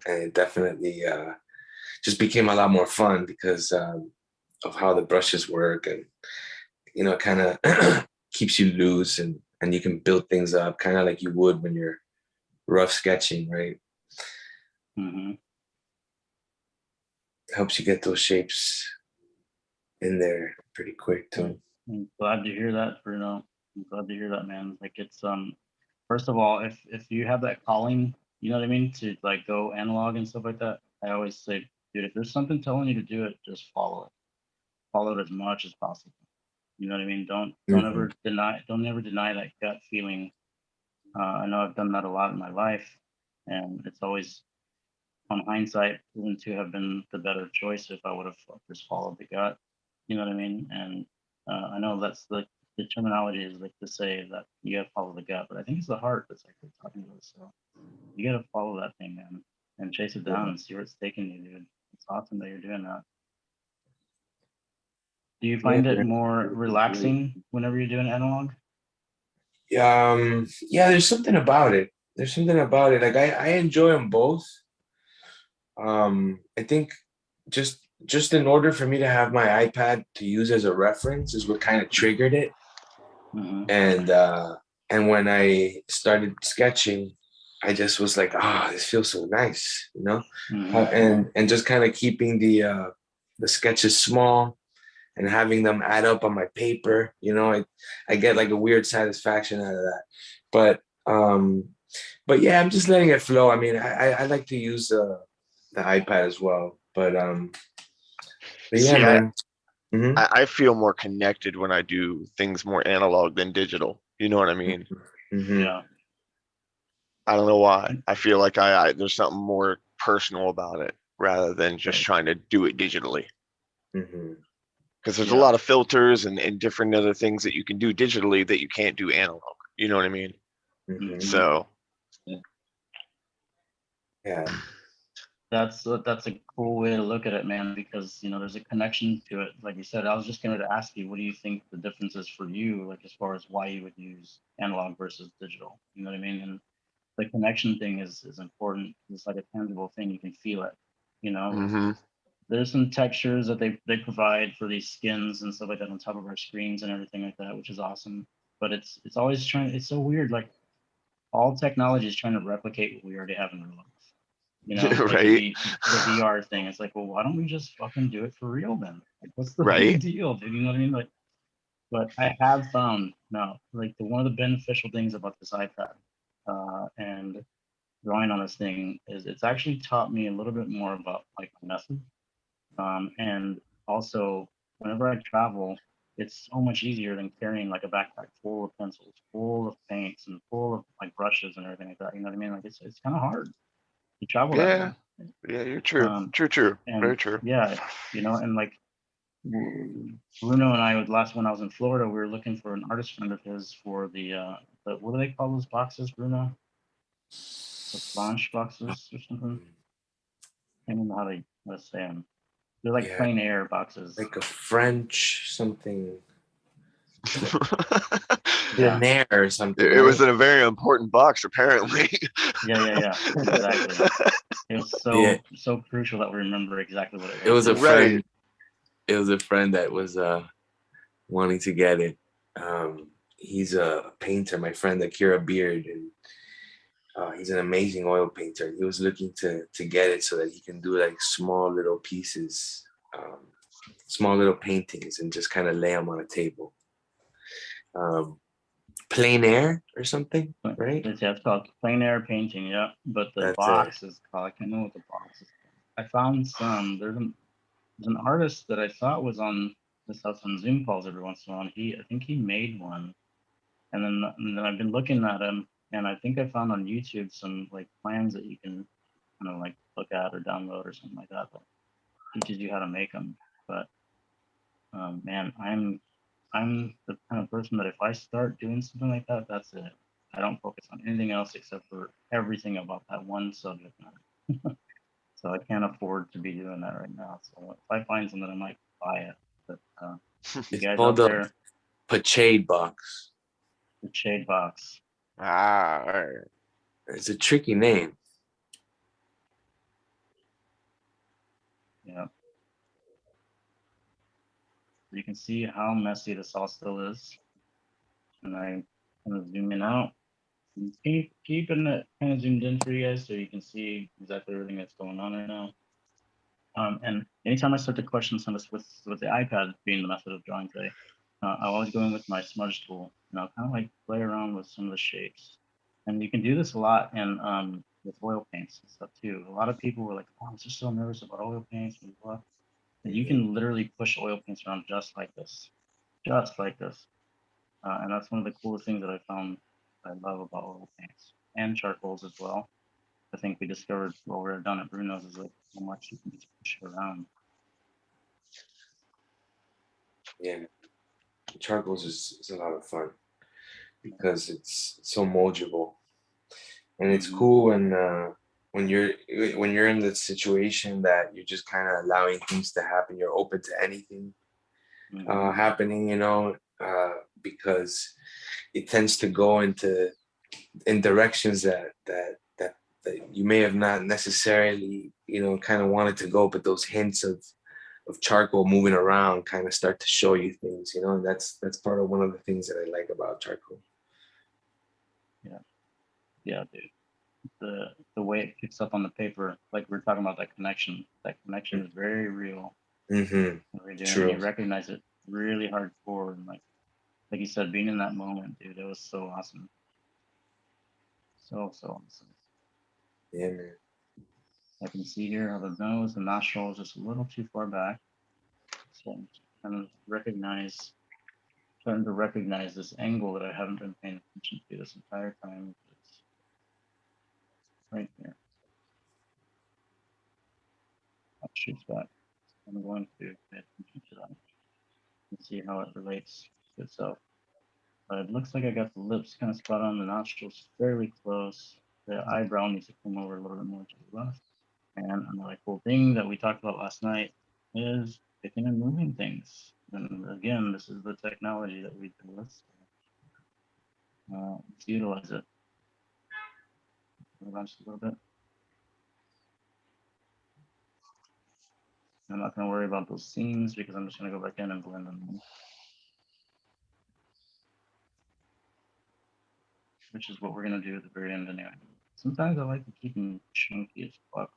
Speaker 6: it definitely just became a lot more fun because of how the brushes work, and it kind of keeps you loose, and you can build things up kind of like you would when you're rough sketching, right?
Speaker 2: Mm-hmm.
Speaker 6: Helps you get those shapes in there pretty quick too.
Speaker 2: I'm glad to hear that, Bruno. I'm glad to hear that, man. Like it's first of all, if you have that calling, you know what I mean, to like go analog and stuff like that, I always say, dude, if there's something telling you to do it, just follow it. Follow it as much as possible. You know what I mean? Don't ever deny that gut feeling. I know I've done that a lot in my life, and it's always on hindsight proven to have been the better choice if I would have just followed the gut. You know what I mean? And I know that's the terminology is like to say that you got to follow the gut, but I think it's the heart that's actually talking to us. So you got to follow that thing, man, and chase it down and see where it's taking you, dude. It's awesome that you're doing that. Do you find it more relaxing whenever you're doing analog?
Speaker 6: Yeah, there's something about it. There's something about it. Like I enjoy them both. I think just in order for me to have my iPad to use as a reference is what kind of triggered it.
Speaker 2: Mhm.
Speaker 6: And when I started sketching, I just was like, this feels so nice, you know? And just kind of keeping the sketches small and having them add up on my paper, you know, I get like a weird satisfaction out of that. But yeah, I'm just letting it flow. I mean, I like to use the iPad as well, but yeah,
Speaker 3: See,
Speaker 6: man. Mhm.
Speaker 3: I feel more connected when I do things more analog than digital. You know what I mean?
Speaker 6: Mhm.
Speaker 2: Yeah.
Speaker 3: I don't know why. I feel like there's something more personal about it rather than just trying to do it digitally.
Speaker 6: Mhm.
Speaker 3: Because there's a
Speaker 2: Yeah.
Speaker 3: lot of filters and different other things that you can do digitally that you can't do analog. You know what I mean?
Speaker 6: Mhm.
Speaker 3: So
Speaker 6: Yeah.
Speaker 2: That's a cool way to look at it, man, because there's a connection to it. Like you said, I was just going to ask you, what do you think the difference is for you, like as far as why you would use analog versus digital? You know what I mean? And the connection thing is important. It's like a tangible thing. You can feel it.
Speaker 3: mhm.
Speaker 2: There's some textures that they provide for these skins and stuff like that on top of our screens and everything like that, which is awesome. But it's always it's so weird. Like all technology is trying to replicate what we already have in real life. Like
Speaker 3: Right,
Speaker 2: the VR thing. It's like, well, why don't we just fucking do it for real then? Like, what's the
Speaker 3: right.
Speaker 2: big deal, dude? You know what I mean? Like, but I have found now, like one of the beneficial things about this iPad and drawing on this thing is it's actually taught me a little bit more about like method. And also, whenever I travel, it's so much easier than carrying like a backpack full of pencils, full of paints, and full of like brushes and everything like that. You know what I mean? Like it's kind of hard to travel that
Speaker 3: Yeah,
Speaker 2: way.
Speaker 3: yeah. You're true.
Speaker 2: Um,
Speaker 3: True. Very
Speaker 2: and
Speaker 3: true.
Speaker 2: yeah, and like Bruno and I would last when I was in Florida, we were looking for an artist friend of his for the what do they call those boxes, Bruno? The planche boxes or something. I don't know how to say them. They're like
Speaker 6: Yeah,
Speaker 2: plein air boxes.
Speaker 6: like a French something,
Speaker 2: Yeah,
Speaker 6: plein air or something,
Speaker 3: It was
Speaker 6: right?
Speaker 3: in a very important box, apparently.
Speaker 2: yeah, exactly. It was
Speaker 6: Yeah,
Speaker 2: so crucial that we remember exactly what it
Speaker 6: it
Speaker 2: was
Speaker 6: was a
Speaker 2: too.
Speaker 3: Right.
Speaker 6: friend. It was a friend that was wanting to get it. He's a painter, my friend Akira Beard, and he's an amazing oil painter. He was looking to get it so that he can do like small little pieces, um, small little paintings, and just kind of lay them on a table. Um, Plein air or something, right?
Speaker 2: It's called plein air painting, yeah. But the
Speaker 6: That's it.
Speaker 2: box is called, I can't know what the box is called. I found some. There's an artist that I thought was on this house on Zoom calls every once in a while. I think he made one, and then I've been looking at him, and I think I found on YouTube some like plans that you can kind of like look at or download or something like that teaches you how to make them. But man, I'm the kind of person that if I start doing something like that, that's it. I don't focus on anything else except for everything about that one subject matter. So I can't afford to be doing that right now. So if I find something, I might buy it. But you
Speaker 6: It's
Speaker 2: guys
Speaker 6: called
Speaker 2: out
Speaker 6: a
Speaker 2: there,
Speaker 6: Pachade box.
Speaker 2: the shade box.
Speaker 3: All right.
Speaker 6: It's a tricky name.
Speaker 2: Yeah. You can see how messy this all still is. And I kind of zoom in out. Keeping it kind of zoomed in for you guys so you can see exactly everything that's going on right now. And anytime I start to question some of this with the iPad being the method of drawing today, I always go in with my smudge tool and I'll kind of like play around with some of the shapes. And you can do this a lot in with oil paints and stuff too. A lot of people were like, "Oh, I'm just so nervous about oil paints and blah." And you can literally push oil paints around just like this, and that's one of the coolest things that I love about oil paints and charcoals as well. I think we discovered what we're done at Bruno's is like how much you can just push it around.
Speaker 6: Yeah, charcoals is a lot of fun because it's so moldable, and it's
Speaker 2: Mhm.
Speaker 6: cool when you're in the situation that you're just kind of allowing things to happen. You're open to anything. happening, because it tends to go in directions that you may have not necessarily, kind of wanted to go, but those hints of charcoal moving around kind of start to show you things, and that's part of one of the things that I like about charcoal.
Speaker 2: Yeah, dude. The way it picks up on the paper, like we're talking about that connection is very real.
Speaker 6: Mm-hmm.
Speaker 2: And you recognize it really hardcore, and like you said, being in that moment, dude, it was so awesome. So awesome.
Speaker 6: Yeah, man.
Speaker 2: I can see here how the nose and nostril is just a little too far back. So I'm kind of starting to recognize this angle that I haven't been paying attention to this entire time. It's right there. That shoots back. I'm going to pay attention to that and see how it relates to itself. But it looks like I got the lips kind of spot on, the nostrils fairly close. The eyebrow needs to come over a little bit more to the left. And another cool thing that we talked about last night is picking and moving things. And again, this is the technology that we do with. Let's utilize it. Advance a little bit. I'm not going to worry about those seams because I'm just going to go back in and blend them, which is what we're going to do at the very end anyway. Sometimes I like to keep them chunky as fuck,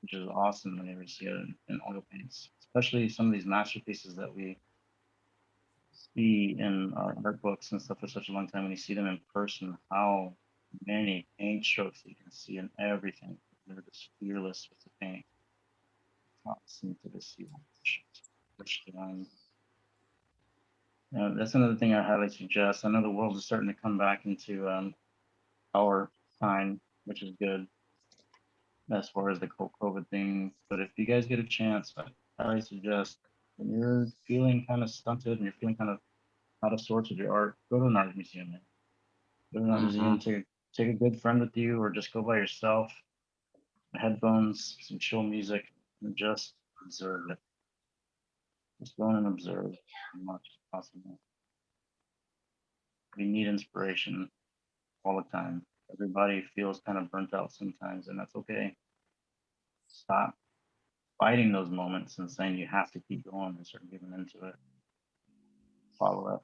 Speaker 2: which is awesome whenever you see it in oil paints, especially some of these masterpieces that we see in our art books and stuff for such a long time. When you see them in person, how many paint strokes you can see in everything. They're just fearless with the paint. Awesome to see. That's another thing I highly suggest. I know the world is starting to come back into our time, which is good as far as the COVID thing. But if you guys get a chance, I highly suggest when you're feeling kind of stunted and you're feeling kind of out of sorts with your art, go to an art museum. Man. Go to an art museum, take a good friend with you, or just go by yourself. Headphones, some chill music, and just observe it. Just go in and observe as much as possible. We need inspiration all the time. Everybody feels kind of burnt out sometimes, and that's okay. Stop fighting those moments and saying you have to keep going and start giving into it. Follow up.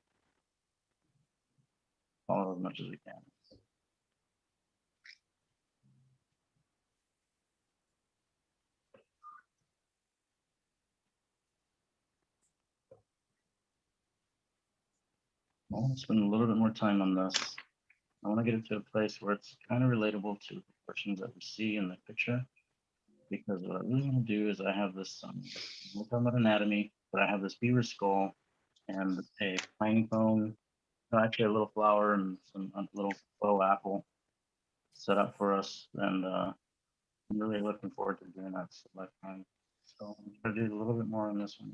Speaker 2: Follow as much as we can. I want to spend a little bit more time on this. I want to get it to a place where it's kind of relatable to the proportions that we see in the picture. Because what I really want to do is I have this, we're talking about anatomy, but I have this beaver skull and a pine cone, actually a little flower and a little faux apple set up for us. And I'm really looking forward to doing that this lifetime. So I'm going to do a little bit more on this one.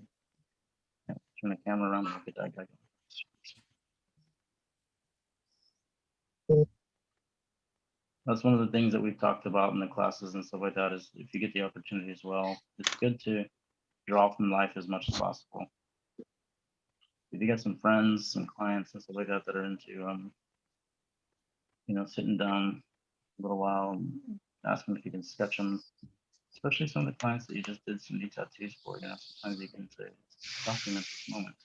Speaker 2: Yeah, turn the camera around and look at that guy. That's one of the things that we've talked about in the classes and stuff like that is if you get the opportunity as well, it's good to draw from life as much as possible. If you got some friends, some clients and stuff like that that are into, sitting down a little while and ask them if you can sketch them, especially some of the clients that you just did some neat tattoos for, sometimes you can say, document this moment.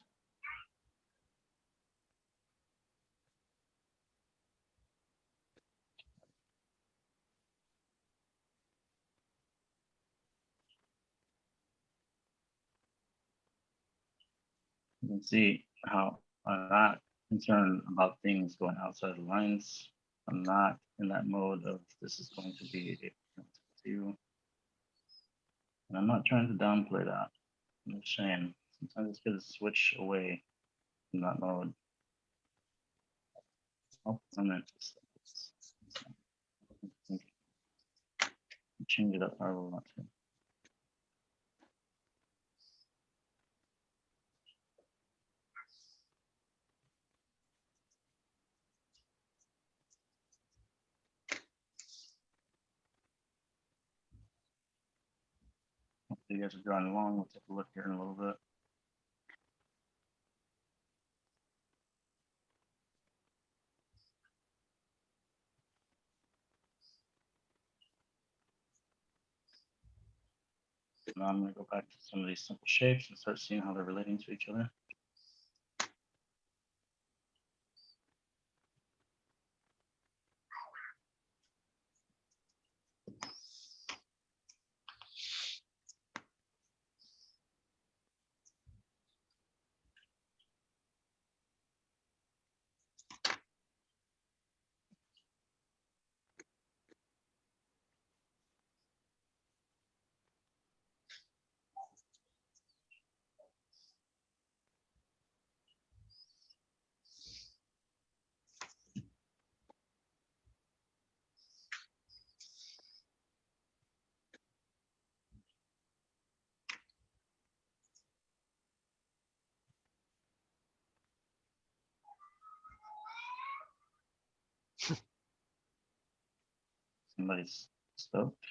Speaker 2: You can see how I'm not concerned about things going outside the lines. I'm not in that mode of this is going to be a tattoo. And I'm not trying to downplay that. I'm just saying sometimes it's good to switch away from that mode. I'll change it up however we want to. Hopefully you guys are drawing along. We'll take a look here in a little bit. Now I'm going to go back to some of these simple shapes and start seeing how they're relating to each other. Somebody's stoked.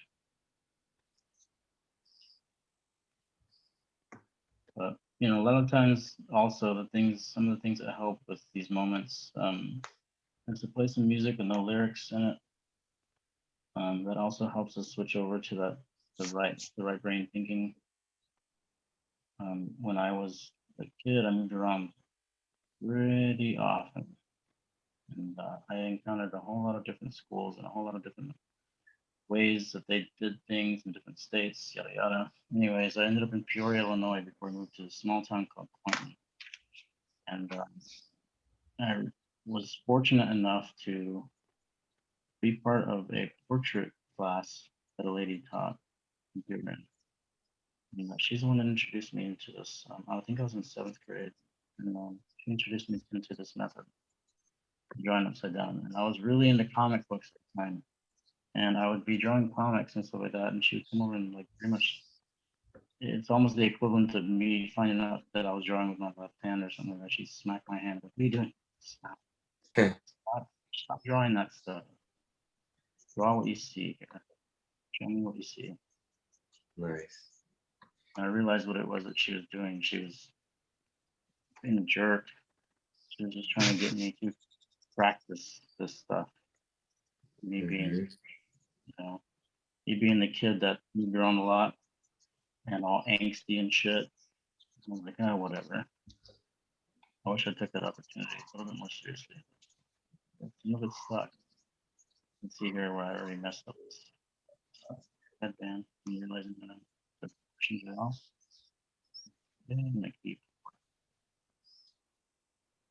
Speaker 2: But you know, a lot of times also some of the things that help with these moments is to play some music with no lyrics in it. That also helps us switch over to the right brain thinking. When I was a kid, I moved around pretty often, and I encountered a whole lot of different schools and a whole lot of different ways that they did things in different states, yada yada. Anyways, I ended up in Peoria, Illinois before I moved to a small town called Clinton. And I was fortunate enough to be part of a portrait class that a lady taught computer in. And she's the one that introduced me into this. I think I was in 7th grade, and she introduced me into this method, drawing upside down. And I was really into comic books at the time, and I would be drawing comics and stuff like that. And she would come over and like pretty much, it's almost the equivalent of me finding out that I was drawing with my left hand or something like that. She'd smack my hand. Like, what are you doing? Stop drawing that stuff. Draw what you see here. Show me what you see.
Speaker 6: Nice.
Speaker 2: And I realized what it was that she was doing. She was being a jerk. She was just trying to get me to practice this stuff. Me being, you know, me being the kid that moved around a lot and all angsty and shit. I was like, oh, whatever. I wish I took that opportunity a little bit more seriously. But some of it sucked. You can see here where I already messed up this headband and realizing that the proportions are off. And I keep.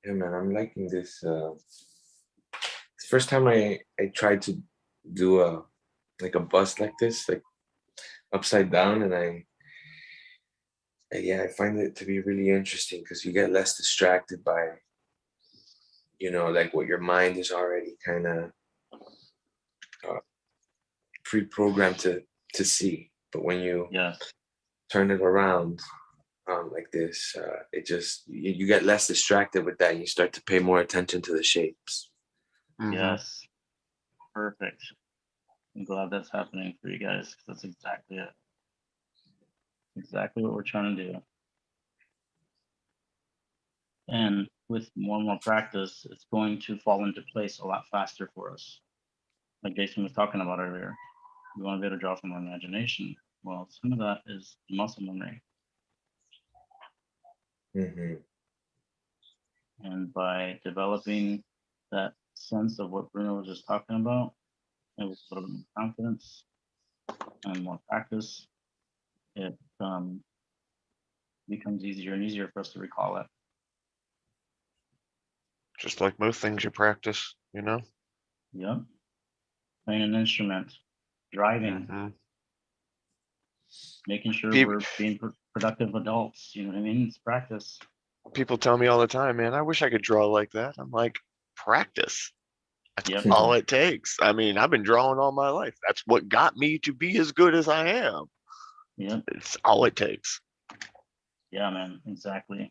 Speaker 6: Yeah, man, I'm liking this. It's the first time I tried to do a like a bust like this, like upside down, and I find it to be really interesting because you get less distracted by, you know, like what your mind is already kind of pre-programmed to see. But when you turn it around like this, it just you get less distracted with that, and you start to pay more attention to the shapes.
Speaker 2: Yes, perfect. I'm glad that's happening for you guys because that's exactly it. Exactly what we're trying to do. And with more and more practice, it's going to fall into place a lot faster for us. Like Jason was talking about earlier, we want to be able to draw from our imagination. Well, some of that is muscle memory. And by developing that sense of what Bruno was just talking about, and with a little bit more confidence and more practice, it becomes easier and easier for us to recall it.
Speaker 3: Just like most things you practice, you know?
Speaker 2: Yep. Playing an instrument, driving, making sure we're being productive adults. You know what I mean? It's practice.
Speaker 3: People tell me all the time, man, I wish I could draw like that. I'm like, practice. That's all it takes. I mean, I've been drawing all my life. That's what got me to be as good as I am.
Speaker 2: Yeah.
Speaker 3: It's all it takes.
Speaker 2: Yeah, man, exactly.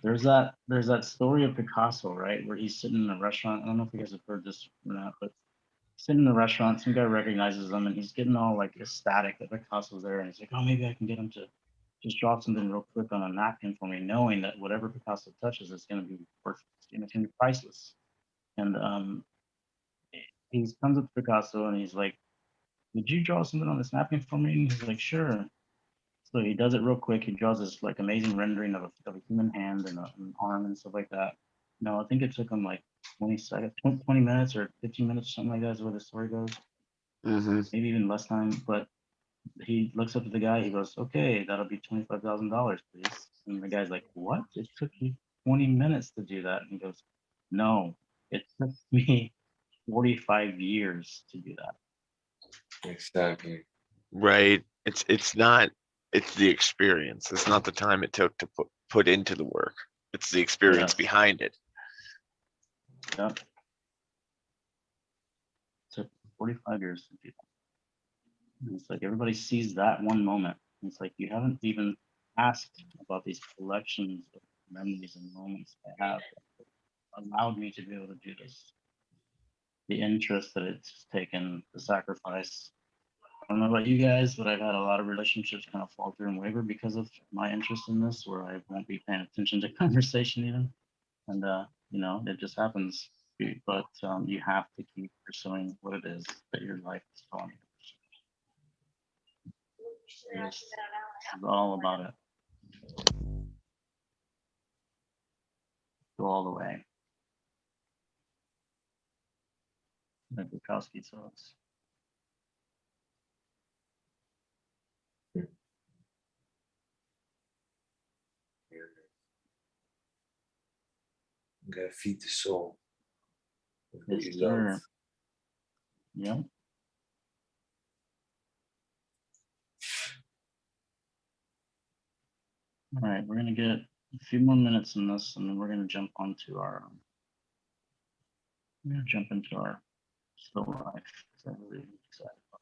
Speaker 2: There's that story of Picasso, right? Where he's sitting in a restaurant. I don't know if you guys have heard this or not, but sitting in a restaurant, some guy recognizes him and he's getting all like ecstatic that Picasso's there. And he's like, oh, maybe I can get him to just draw something real quick on a napkin for me, knowing that whatever Picasso touches is going to be perfect. It's going to be priceless. And he comes up to Picasso and he's like, would you draw something on this napkin for me? And he's like, sure. So he does it real quick. He draws this like amazing rendering of a human hand and an arm and stuff like that. No, I think it took him like 20 seconds, 20 minutes or 15 minutes, something like that is where the story goes. Maybe even less time. But he looks up at the guy. He goes, "Okay, that'll be $25,000, please." And the guy's like, "What? It took you 20 minutes to do that?" And he goes, "No, it took me 45 years to do that."
Speaker 6: Exactly.
Speaker 3: Right. It's not, it's the experience. It's not the time it took to put into the work. It's the experience
Speaker 2: Yes.
Speaker 3: behind it.
Speaker 2: Yeah. It took 45 years to do that. And it's like everybody sees that one moment. It's like you haven't even asked about these collections of memories and moments I have that allowed me to be able to do this. The interest that it's taken, the sacrifice. I don't know about you guys, but I've had a lot of relationships kind of fall through and waver because of my interest in this, where I won't be paying attention to conversation even. And you know, it just happens. But you have to keep pursuing what it is that your life is calling you to pursue. This is all about it. Go all the way. Like Bukowski says.
Speaker 6: You gotta feed the soul with what
Speaker 2: Yes,
Speaker 6: you love.
Speaker 2: sir. Yep. All right, we're gonna get a few more minutes in this, and then we're gonna jump onto our. We're gonna jump into our still life. I'm really excited about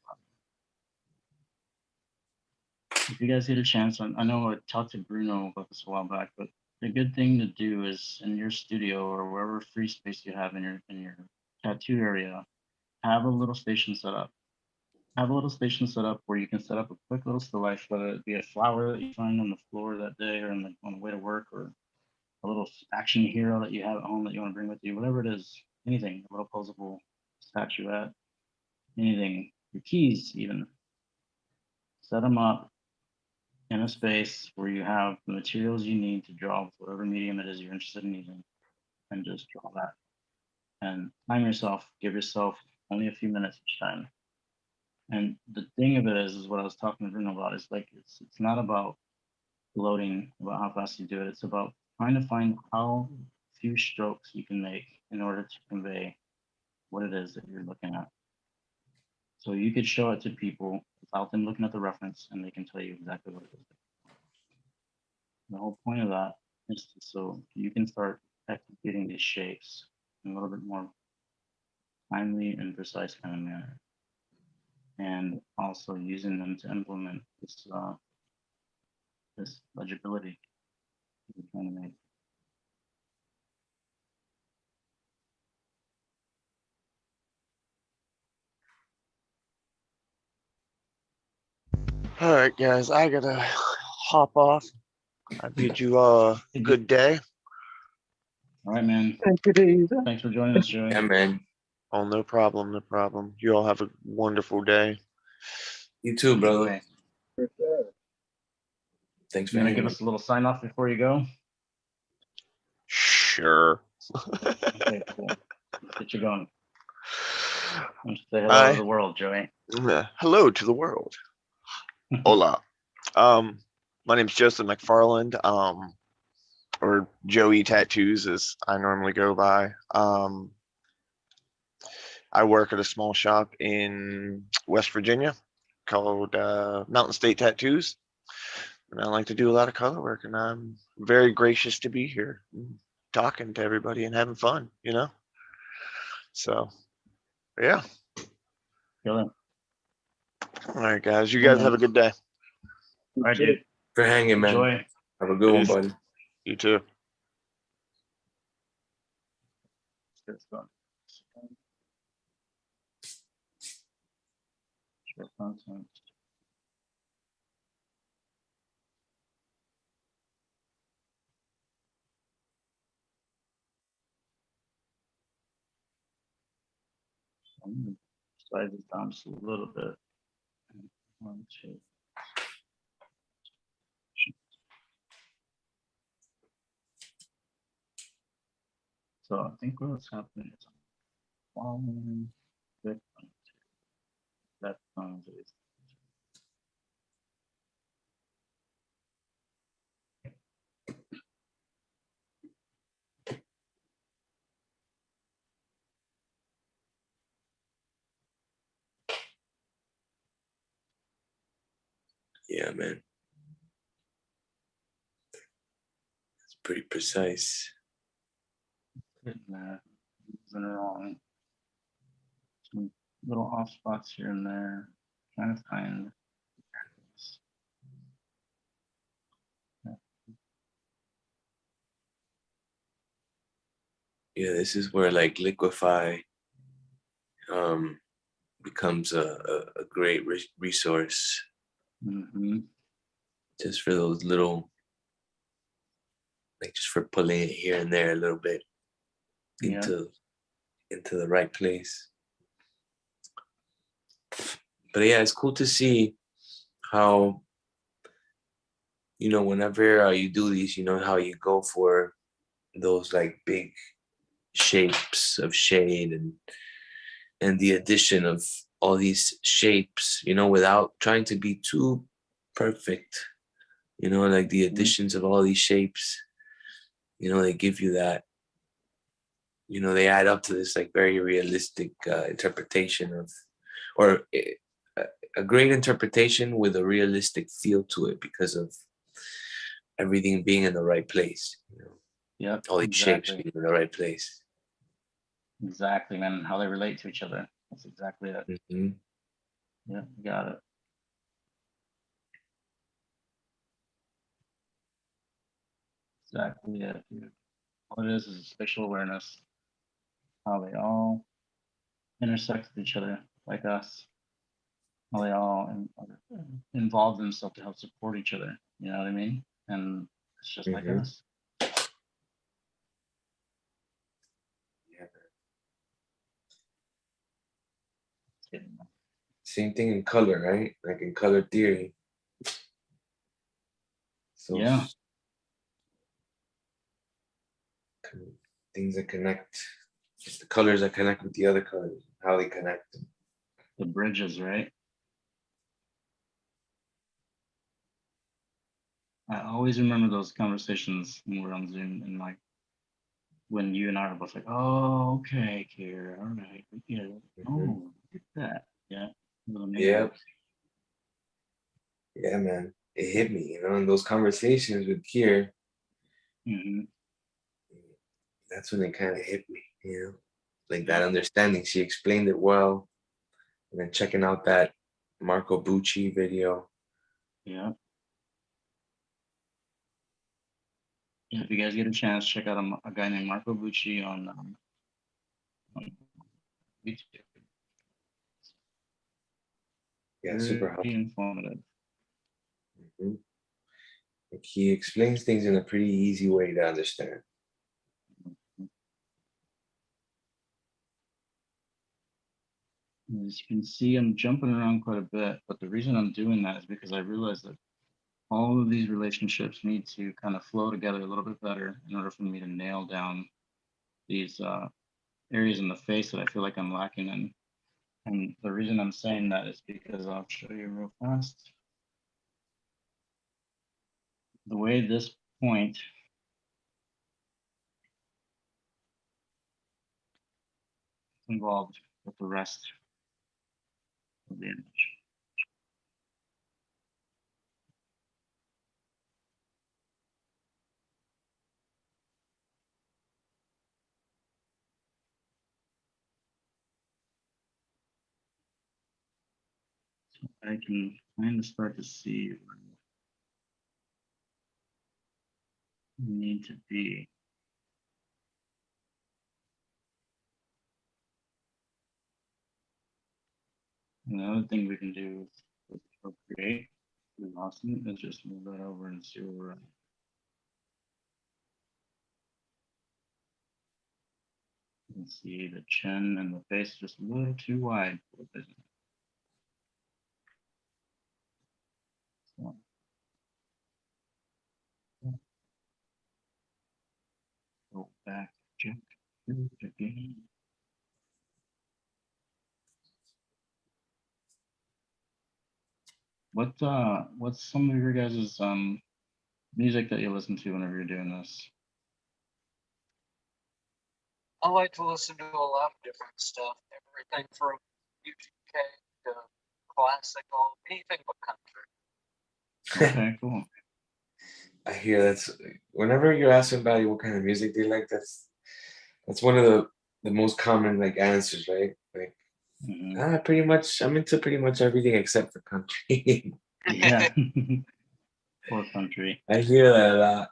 Speaker 2: that. If you guys get a chance, I know I talked to Bruno about this a while back, but the good thing to do is in your studio or wherever free space you have in your tattoo area, have a little station set up. Have a little station set up where you can set up a quick little still life, whether it be a flower that you find on the floor that day or on the way to work, or a little action hero that you have at home that you want to bring with you, whatever it is, anything, a little posable statuette, anything, your keys even. Set them up in a space where you have the materials you need to draw with whatever medium it is you're interested in using, and just draw that. And time yourself, give yourself only a few minutes each time. And the thing of it is what I was talking to Bruno about, is like it's not about gloating about how fast you do it. It's about trying to find how few strokes you can make in order to convey what it is that you're looking at. So you could show it to people without them looking at the reference, and they can tell you exactly what it is. The whole point of that is so you can start executing these shapes in a little bit more timely and precise kind of manner, and also using them to implement this legibility you're trying to make.
Speaker 3: All right, guys, I gotta hop off. I bid you a good day.
Speaker 2: All right, man.
Speaker 4: Thank you, Dave.
Speaker 2: Thanks for joining us, Joey.
Speaker 6: Yeah, man.
Speaker 3: Oh, no problem, no problem. You all have a wonderful day.
Speaker 6: You too, brother.
Speaker 2: Joey,
Speaker 6: Thanks
Speaker 2: you
Speaker 6: for
Speaker 2: gonna give
Speaker 6: hanging.
Speaker 2: us a little sign off before you go?
Speaker 3: Sure.
Speaker 2: Okay, cool. Let's get you going. Why don't you say hello
Speaker 3: Hi.
Speaker 2: to the world, Joey?
Speaker 3: Hello to the world. Hola. My name's Joseph McFarland, or Joey Tattoos as I normally go by. I work at a small shop in West Virginia called Mountain State Tattoos. And I like to do a lot of color work, and I'm very gracious to be here talking to everybody and having fun, you know? So, yeah.
Speaker 2: Kill
Speaker 3: All right, guys. You guys have a good day.
Speaker 2: All right, dude.
Speaker 6: For hanging, man.
Speaker 2: Enjoy.
Speaker 6: Have a good one,
Speaker 3: Peace.
Speaker 6: buddy.
Speaker 3: You too.
Speaker 2: Let's get this going. Share content. I'm gonna size this down just a little bit. 1, 2. So I think what's happening is following that is
Speaker 6: Yeah, man. It's pretty precise.
Speaker 2: getting there. Moving along. Some little off spots here and there. Trying to find.
Speaker 6: Yeah, this is where like liquefy becomes a great resource
Speaker 2: Mm-hmm.
Speaker 6: just for those little, like just for pulling it here and there a little bit
Speaker 2: Yeah.
Speaker 6: into the right place. But yeah, it's cool to see how, whenever you do these, how you go for those like big shapes of shade and the addition of all these shapes, without trying to be too perfect, like the additions of all these shapes, they give you that, they add up to this like very realistic interpretation of, or a great interpretation with a realistic feel to it because of everything being in the right place,
Speaker 2: Yeah.
Speaker 6: all these shapes
Speaker 2: Exactly.
Speaker 6: being in the right place.
Speaker 2: Exactly, man. And how they relate to each other. That's exactly it.
Speaker 6: Mhm.
Speaker 2: Yeah, you got it. Exactly it, dude. All it is spatial awareness. How they all intersect with each other, like us. How they all involve themselves to help support each other. You know what I mean? And it's just like
Speaker 6: Mhm.
Speaker 2: us.
Speaker 6: Yeah.
Speaker 2: It's
Speaker 6: Same thing in color, right? Like in color theory. So
Speaker 2: Yeah.
Speaker 6: things that connect, just the colors that connect with the other colors, how they connect.
Speaker 2: The bridges, right? I always remember those conversations when we're on Zoom and like when you and I are both like, oh, okay, Kier, all right, yeah,
Speaker 6: Mhm.
Speaker 2: oh, look at that, yeah, little
Speaker 6: Yeah,
Speaker 2: names.
Speaker 6: yeah, man. It hit me, in those conversations with Kier,
Speaker 2: Mm-hmm.
Speaker 6: that's when it kind of hit me, like
Speaker 2: Yeah.
Speaker 6: that understanding. She explained it well. And then checking out that Marco Bucci video.
Speaker 2: Yeah. Yeah, if you guys get a chance, check out a guy named Marco Bucci on YouTube.
Speaker 6: Yeah, super
Speaker 2: Very
Speaker 6: helpful.
Speaker 2: informative.
Speaker 6: Mhm. Like he explains things in a pretty easy way to understand.
Speaker 2: As you can see, I'm jumping around quite a bit, but the reason I'm doing that is because I realize that all of these relationships need to kind of flow together a little bit better in order for me to nail down these areas in the face that I feel like I'm lacking in. And the reason I'm saying that is because I'll show you real fast. The way this point is involved with the rest of the image. So I can kind of start to see where we need to be. Another thing we can do with Procreate is awesome is just move that over and see where we're at. You can see the chin and the face just a little too wide for business. So, go back, check, What's some of your guys' music that you listen to whenever you're doing this?
Speaker 4: I like to listen to a lot of different stuff, everything from UGK to classical, anything but country.
Speaker 2: Okay, cool.
Speaker 6: I hear that's whenever you're asking about what kind of music they like, that's one of the most common like answers, right? Like pretty much I'm into pretty much everything except for country.
Speaker 2: Yeah. Poor country.
Speaker 6: I hear that a lot.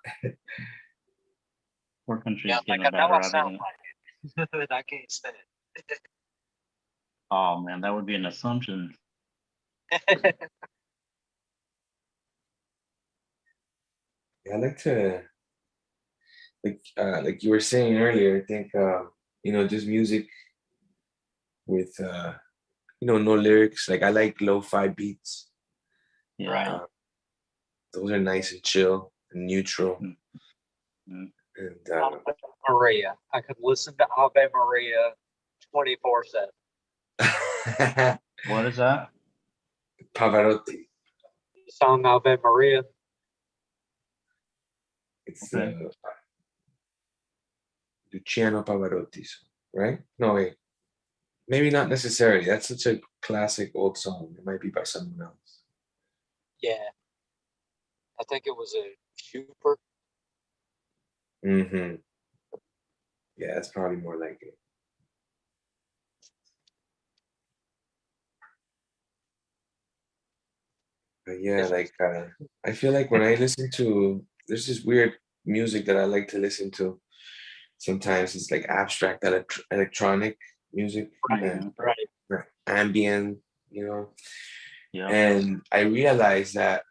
Speaker 2: Poor country
Speaker 4: Yeah,
Speaker 2: is getting
Speaker 4: like
Speaker 2: a
Speaker 4: I know
Speaker 2: bad
Speaker 4: I
Speaker 2: rap,
Speaker 4: sound
Speaker 2: isn't it?
Speaker 4: like it, but I can't stand
Speaker 2: Oh man, that would be an assumption.
Speaker 4: it.
Speaker 6: Yeah, I like to like you were saying earlier, I think just music with no lyrics. Like I like lo-fi beats.
Speaker 2: Yeah.
Speaker 4: Right.
Speaker 6: Those are nice and chill and neutral.
Speaker 2: Mm.
Speaker 6: And
Speaker 4: Ave Maria. I could listen to Ave Maria 24/7.
Speaker 2: What is that?
Speaker 6: Pavarotti.
Speaker 4: The song Ave Maria.
Speaker 6: It's
Speaker 2: Okay.
Speaker 6: Luciano Pavarotti, right? No, wait. Maybe not necessarily. That's such a classic old song. It might be by someone else.
Speaker 4: Yeah. I think it was a Schubert.
Speaker 6: Mm-hmm. Yeah, that's probably more like it. But yeah, like I feel like when I listen to there's this weird music that I like to listen to. Sometimes it's like abstract electronic music and
Speaker 4: Right.
Speaker 6: ambient, you know.
Speaker 2: Yeah.
Speaker 6: And I realize that,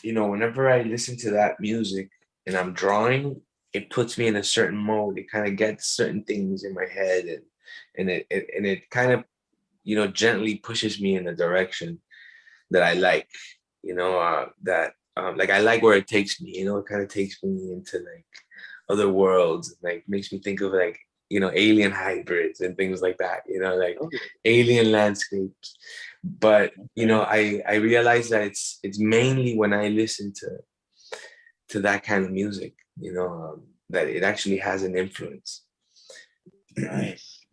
Speaker 6: whenever I listen to that music and I'm drawing, it puts me in a certain mode. It kind of gets certain things in my head and it kind of, gently pushes me in a direction that I like, that like I like where it takes me, it kind of takes me into like other worlds, like makes me think of like, alien hybrids and things like that, like alien landscapes. But, I realize that it's mainly when I listen to that kind of music, that it actually has an influence.
Speaker 2: Nice.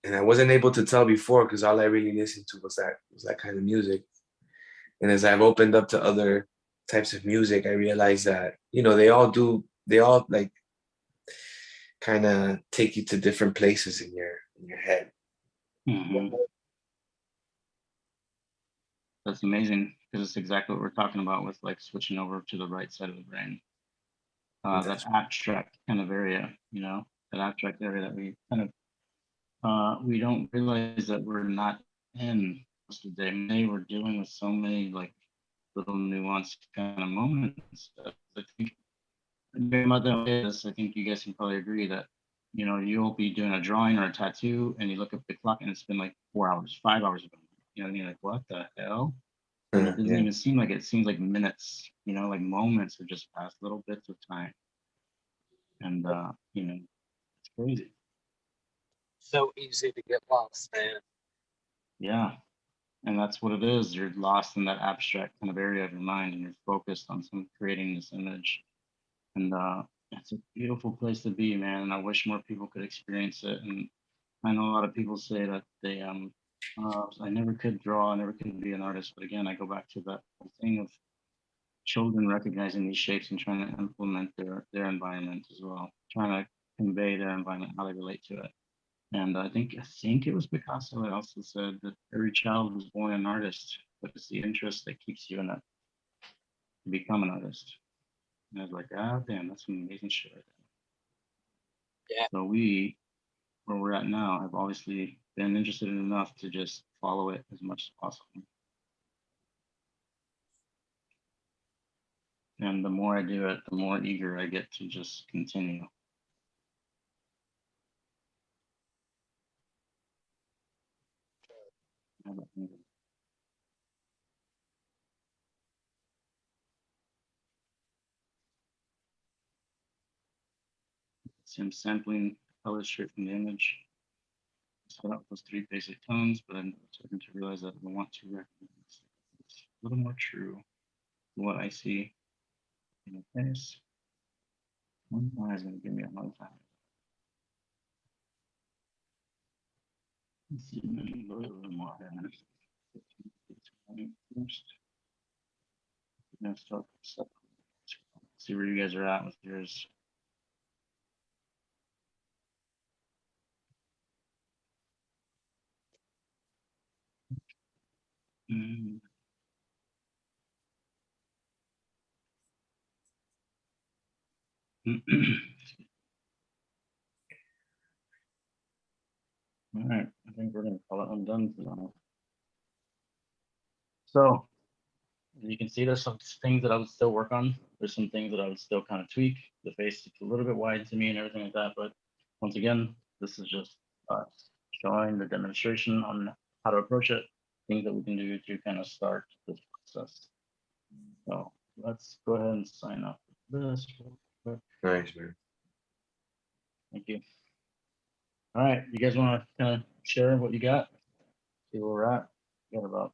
Speaker 6: And I wasn't able to tell before because all I really listened to was that kind of music. And as I've opened up to other types of music, I realized that, they all like kind of take you to different places in your head.
Speaker 2: Mm-hmm. That's amazing because it's exactly what we're talking about with like switching over to the right side of the brain. That abstract kind of area, that abstract area that we kind of we don't realize that we're not in most of the day. Maybe we're dealing with so many like little nuanced kind of moments. I think about that is, I think you guys can probably agree that you'll be doing a drawing or a tattoo and you look at the clock and it's been like 4 hours, 5 hours ago. And you're like, what the hell? And it doesn't even seem like it seems like minutes, like moments have just passed, little bits of time. And it's crazy.
Speaker 4: So easy to get lost, man.
Speaker 2: Yeah. And that's what it is. You're lost in that abstract kind of area of your mind and you're focused on creating this image. And it's a beautiful place to be, man. And I wish more people could experience it. And I know a lot of people say that they I never could draw, I never could be an artist. But again, I go back to that whole thing of children recognizing these shapes and trying to implement their environment as well, trying to convey their environment, how they relate to it. And I think it was Picasso that also said that every child was born an artist, but it's the interest that keeps you in it to become an artist. And I was like, ah, damn, that's some amazing shit right there.
Speaker 4: Yeah.
Speaker 2: So we, where we're at now, have obviously been interested enough to just follow it as much as possible. And the more I do it, the more eager I get to just continue. Him sampling color straight from the image. Set up those 3 basic tones, but I'm starting to realize that I want to recognize it's a little more true to what I see in the face. One eye is going to give me a hard time. Let's see, maybe a little bit more. First, I'm going to start see where you guys are at with yours. Mm. All right, I think we're going to call it undone for now. So, as you can see, there's some things that I would still work on. There's some things that I would still kind of tweak. The face is a little bit wide to me and everything like that. But once again, this is just showing the demonstration on how to approach it, things that we can do to kind of start this process. So let's go ahead and sign up for this real quick.
Speaker 6: Nice, man.
Speaker 2: Thank you. All right, you guys want to kind of share what you got? See where we're at? Got about.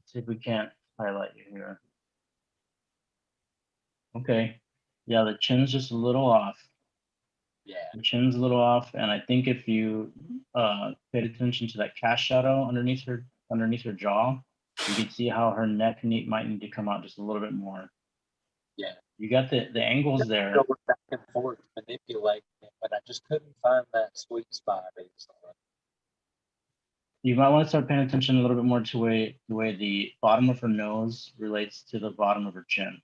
Speaker 2: See if we can't highlight you here. Okay. Yeah, the chin's just a little off.
Speaker 4: Yeah.
Speaker 2: The chin's a little off, and I think if you paid attention to that cast shadow underneath her jaw, you can see how her neck might need to come out just a little bit more.
Speaker 4: Yeah.
Speaker 2: You got the angles there.
Speaker 4: Going back and forth, manipulating it, but I just couldn't find that sweet spot.
Speaker 2: You might want to start paying attention a little bit more to the way the bottom of her nose relates to the bottom of her chin.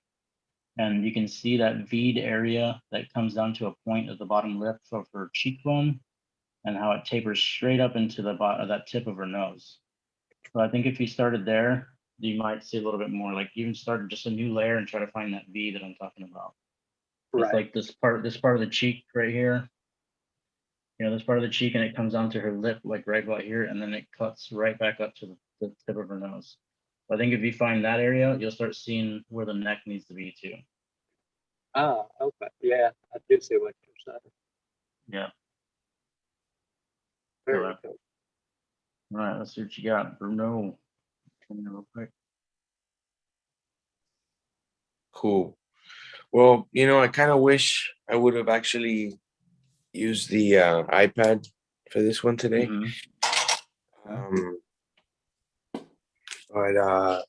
Speaker 2: And you can see that V'd area that comes down to a point at the bottom lip of her cheekbone and how it tapers straight up into the bottom of that tip of her nose. So I think if you started there, you might see a little bit more, like even started just a new layer and try to find that V that I'm talking about. It's
Speaker 4: Right.
Speaker 2: like this part of the cheek right here. You know, this part of the cheek, and it comes down to her lip, like right about here, and then it cuts right back up to the tip of her nose. So I think if you find that area, you'll start seeing where the neck needs to be too.
Speaker 4: Ah, okay. Yeah, I do see what you're saying.
Speaker 2: Yeah.
Speaker 4: Very
Speaker 2: All
Speaker 4: cool.
Speaker 2: right, let's see what you got, Bruno. Come in real quick.
Speaker 6: Cool. Well, you know, I kind of wish I would have actually used the iPad for this one today. But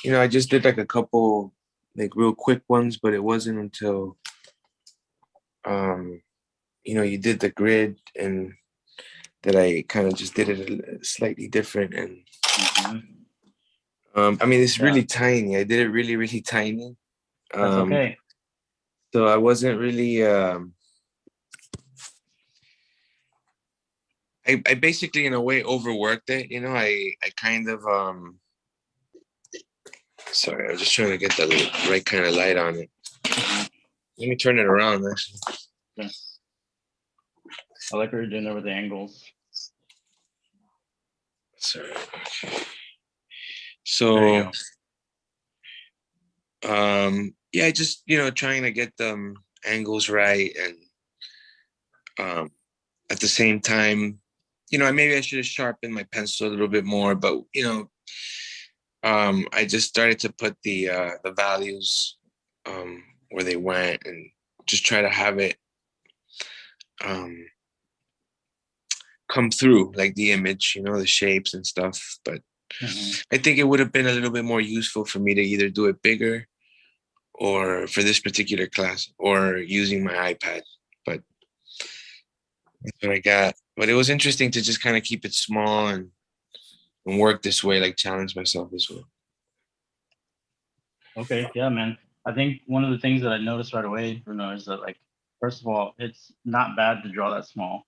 Speaker 6: you know, I just did like a couple like real quick ones, but it wasn't until you know, you did the grid and that I kind of just did it slightly different. And I mean, it's really tiny. I did it really, really tiny.
Speaker 2: That's okay.
Speaker 6: So I wasn't really I basically in a way overworked it, you know. I kind of sorry, I was just trying to get the right kind of light on it. Let me turn it around actually.
Speaker 2: Yeah. I like what you're doing there with the angles.
Speaker 6: Sorry.
Speaker 2: There you
Speaker 6: So yeah, just, you know, trying to get the angles right, and at the same time, you know, maybe I should have sharpened my pencil a little bit more, but you know, I just started to put the values where they went, and just try to have it come through, like the image, you know, the shapes and stuff. But I think it would have been a little bit more useful for me to either do it bigger, or for this particular class, or using my iPad. But that's what I got. But it was interesting to just kind of keep it small and work this way, like challenge myself this way.
Speaker 2: Okay, yeah, man. I think one of the things that I noticed right away, Bruno, is that, like, first of all, it's not bad to draw that small.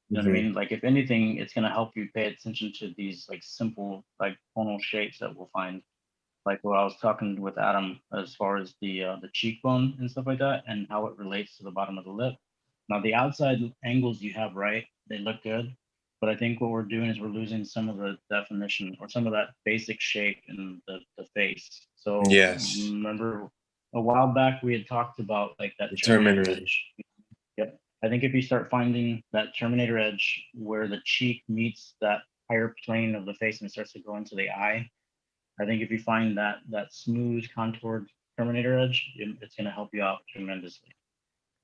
Speaker 2: You know what I mean? Like, if anything, it's gonna help you pay attention to these like simple, like tonal shapes that we'll find. Like what I was talking with Adam as far as the cheekbone and stuff like that, and how it relates to the bottom of the lip. Now the outside angles you have right, they look good, but I think what we're doing is we're losing some of the definition or some of that basic shape in the face. So
Speaker 6: Yes.
Speaker 2: remember a while back we had talked about like that
Speaker 6: The
Speaker 2: Terminator
Speaker 6: Terminator.
Speaker 2: edge. Yep. I think if you start finding that Terminator edge where the cheek meets that higher plane of the face and it starts to go into the eye, I think if you find that smooth contoured Terminator edge, it's going to help you out tremendously.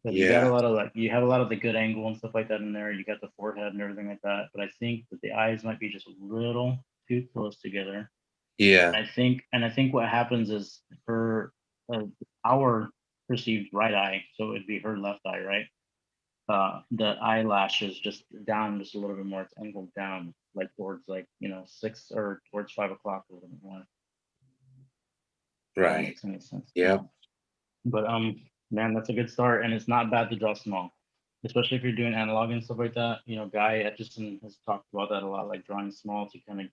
Speaker 2: But you got a
Speaker 6: Yeah.
Speaker 2: lot of like, you have a lot of the good angle and stuff like that in there. You got the forehead and everything like that. But I think that the eyes might be just a little too close together.
Speaker 6: Yeah.
Speaker 2: I think what happens is her, our perceived right eye, so it'd be her left eye, right? The eyelash is just down just a little bit more. It's angled down, like towards like 6 or towards 5 o'clock a little bit more. That
Speaker 6: Right.
Speaker 2: makes any sense.
Speaker 6: Yeah.
Speaker 2: But man, that's a good start, and it's not bad to draw small, especially if you're doing analog and stuff like that. Guy Etchison has talked about that a lot, like drawing small to kind of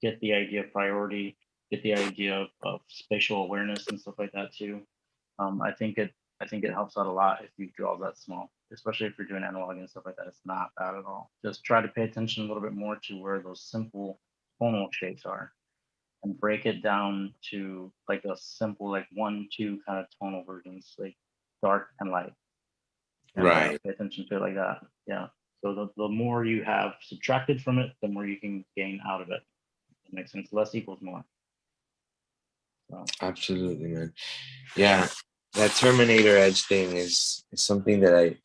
Speaker 2: get the idea of priority, get the idea of spatial awareness and stuff like that too. I think it helps out a lot if you draw that small, especially if you're doing analog and stuff like that. It's not bad at all. Just try to pay attention a little bit more to where those simple tonal shapes are and break it down to like a simple, like 1, 2 kind of tonal versions, like dark and light. And
Speaker 6: Right.
Speaker 2: pay attention to it like that. Yeah. So the more you have subtracted from it, the more you can gain out of it. It makes sense. Less equals more. So,
Speaker 6: Absolutely, man. Yeah. That Terminator edge thing is something that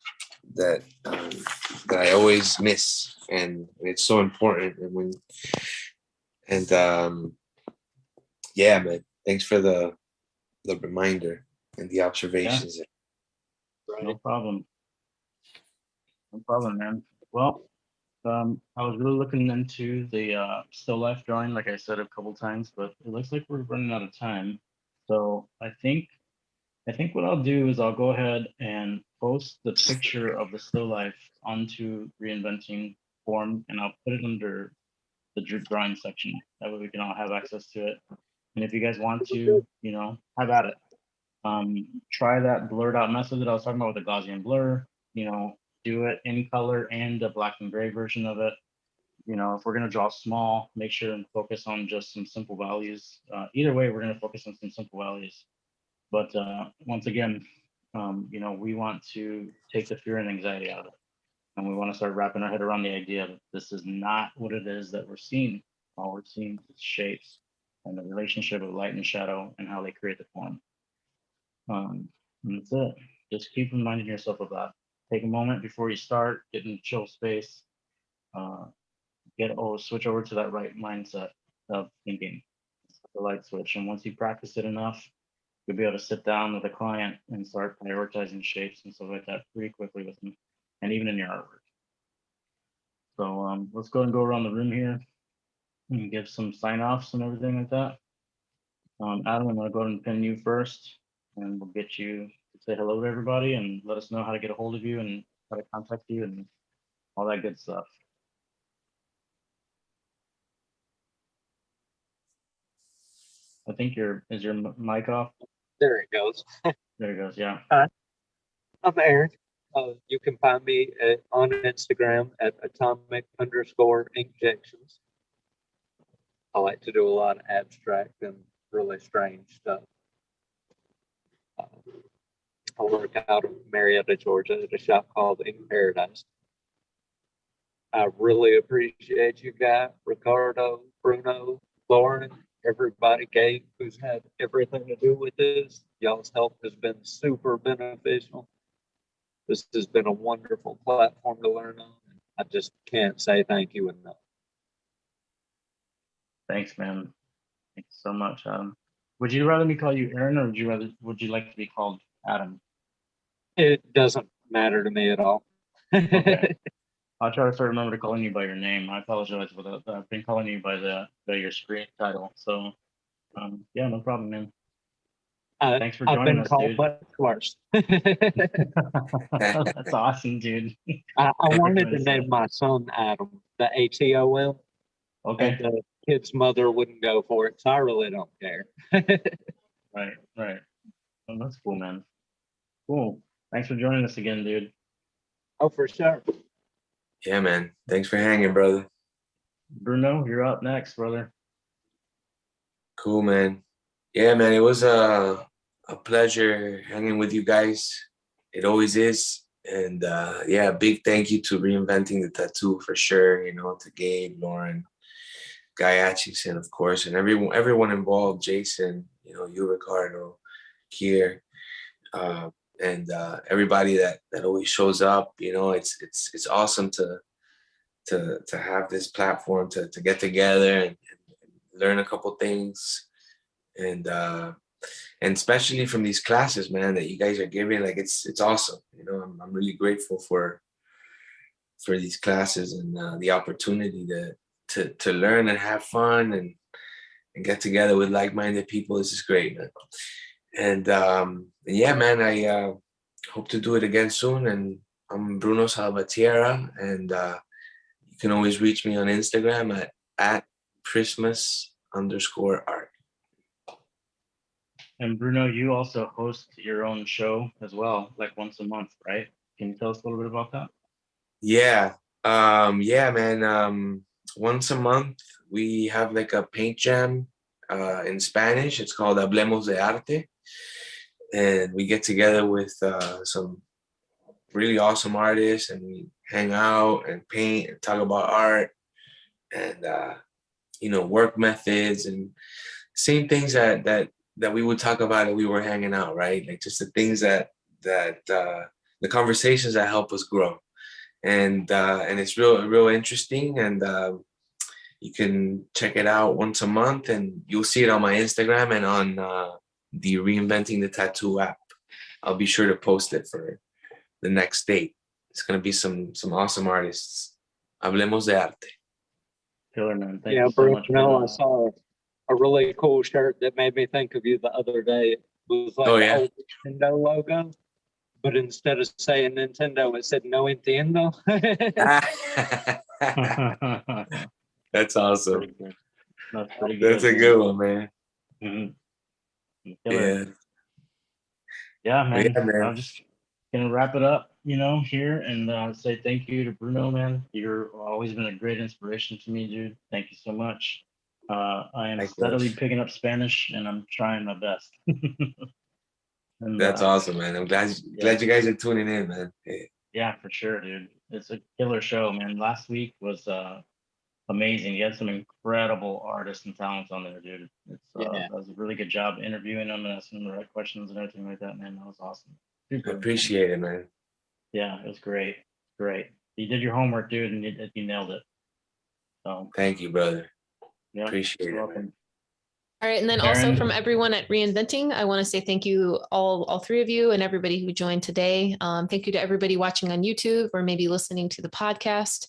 Speaker 6: I always miss, and it's so important. Yeah, man. Thanks for the reminder and the observations.
Speaker 2: no problem. No problem, man. Well, I was really looking into the still life drawing, like I said a couple times, but it looks like we're running out of time. So I think what I'll do is I'll go ahead and post the picture of the still life onto Reinventing form, and I'll put it under the drawing section. That way we can all have access to it. And if you guys want to, have at it. Try that blurred out method that I was talking about with the Gaussian blur. Do it in color and a black and gray version of it. If we're going to draw small, make sure and focus on just some simple values. Either way, we're going to focus on some simple values. But once again, we want to take the fear and anxiety out of it. And we want to start wrapping our head around the idea that this is not what it is that we're seeing. All we're seeing is shapes and the relationship of light and shadow and how they create the form. And that's it. Just keep reminding yourself of that. Take a moment before you start, get in chill space, switch over to that right mindset of thinking, the light switch. And once you practice it enough, you'll be able to sit down with a client and start prioritizing shapes and stuff like that pretty quickly with them, and even in your artwork. So let's go and go around the room here and give some sign-offs and everything like that. Adam, I'm gonna go ahead and pin you first, and we'll get you to say hello to everybody and let us know how to get a hold of you and how to contact you and all that good stuff. I think is your mic off?
Speaker 4: There it goes.
Speaker 2: There it goes. Yeah.
Speaker 4: I'm Aaron. You can find me on Instagram at atomic_injections. I like to do a lot of abstract and really strange stuff. I work out of Marietta, Georgia, at a shop called In Paradise. I really appreciate you guys, Ricardo, Bruno, Lauren, everybody, Gabe, who's had everything to do with this. Y'all's help has been super beneficial. This has been a wonderful platform to learn on. I just can't say thank you enough.
Speaker 2: Thanks, man. Thanks so much. Would you rather me call you Aaron, or would you like to be called Adam?
Speaker 4: It doesn't matter to me at all.
Speaker 2: Okay. I'll try to start remember to calling you by your name. I apologize for that. I've been calling you by your screen title. So yeah, no problem, man. Thanks for joining us, dude.
Speaker 4: Much worse.
Speaker 2: That's awesome, dude.
Speaker 4: I wanted to name my son Adam, the ATOM.
Speaker 2: Okay.
Speaker 4: And the kid's mother wouldn't go for it, so I really don't care.
Speaker 2: Right. Oh, that's cool, man. Cool. Thanks for joining us again, dude.
Speaker 4: Oh, for sure.
Speaker 6: Yeah, man. Thanks for hanging, brother.
Speaker 2: Bruno, you're up next, brother.
Speaker 6: Cool, man. Yeah, man. It was a a pleasure hanging with you guys. It always is. And yeah, big thank you to Reinventing the Tattoo for sure. You know, to Gabe, Lauren, Guy Atchison, of course, and everyone involved. Jason, you know, you, Ricardo, Kier, and everybody that always shows up. You know, it's awesome to have this platform to get together and learn a couple things, and especially from these classes, man, that you guys are giving. Like it's awesome. You know, I'm really grateful for these classes and the opportunity to learn and have fun and get together with like-minded people. This is great, man. And yeah, man, I hope to do it again soon. And I'm Bruno Salvatierra, and you can always reach me on Instagram at Christmas_art.
Speaker 2: And Bruno, you also host your own show as well, like once a month, right? Can you tell us a little bit about that?
Speaker 6: Yeah. Yeah, man. Once a month we have like a paint jam in Spanish. It's called Hablemos de Arte. And we get together with some really awesome artists, and we hang out and paint and talk about art and you know, work methods and same things that we would talk about if we were hanging out, right? Like just the things that the conversations that help us grow. And it's real interesting, and you can check it out once a month, and you'll see it on my Instagram and on the Reinventing the Tattoo app. I'll be sure to post it for the next date. It's gonna be some awesome artists. Hablemos de arte.
Speaker 2: Killer, man. Thank
Speaker 4: Yeah,
Speaker 2: you so much.
Speaker 4: Bruno, I saw a really cool shirt that made me think of you the other day. It was like the old Nintendo logo, but instead of saying Nintendo, it said No Entiendo.
Speaker 6: That's awesome.
Speaker 2: That's pretty good.
Speaker 6: That's a good one, man.
Speaker 2: Mm-hmm.
Speaker 6: Yeah.
Speaker 2: Yeah, man.
Speaker 6: Yeah, man.
Speaker 2: I'm just gonna wrap it up, you know, here and say thank you to Bruno, man. You're always been a great inspiration to me, dude. Thank you so much. I am steadily picking up Spanish, and I'm trying my best. And,
Speaker 6: that's awesome, man. I'm glad you guys are tuning in, man.
Speaker 2: Yeah, for sure, dude. It's a killer show, man. Last week was amazing. You had some incredible artists and talents on there, dude. That was a really good job interviewing them and asking them the right questions and everything like that, man. That was awesome. Super.
Speaker 6: I appreciate it, man.
Speaker 2: Yeah, it was great. Great. You did your homework, dude, and you nailed it. So
Speaker 6: thank you, brother.
Speaker 2: Yeah,
Speaker 6: appreciate it, man.
Speaker 7: All right, and then also from everyone at Reinventing, I want to say thank you all three of you and everybody who joined today. Thank you to everybody watching on YouTube or maybe listening to the podcast.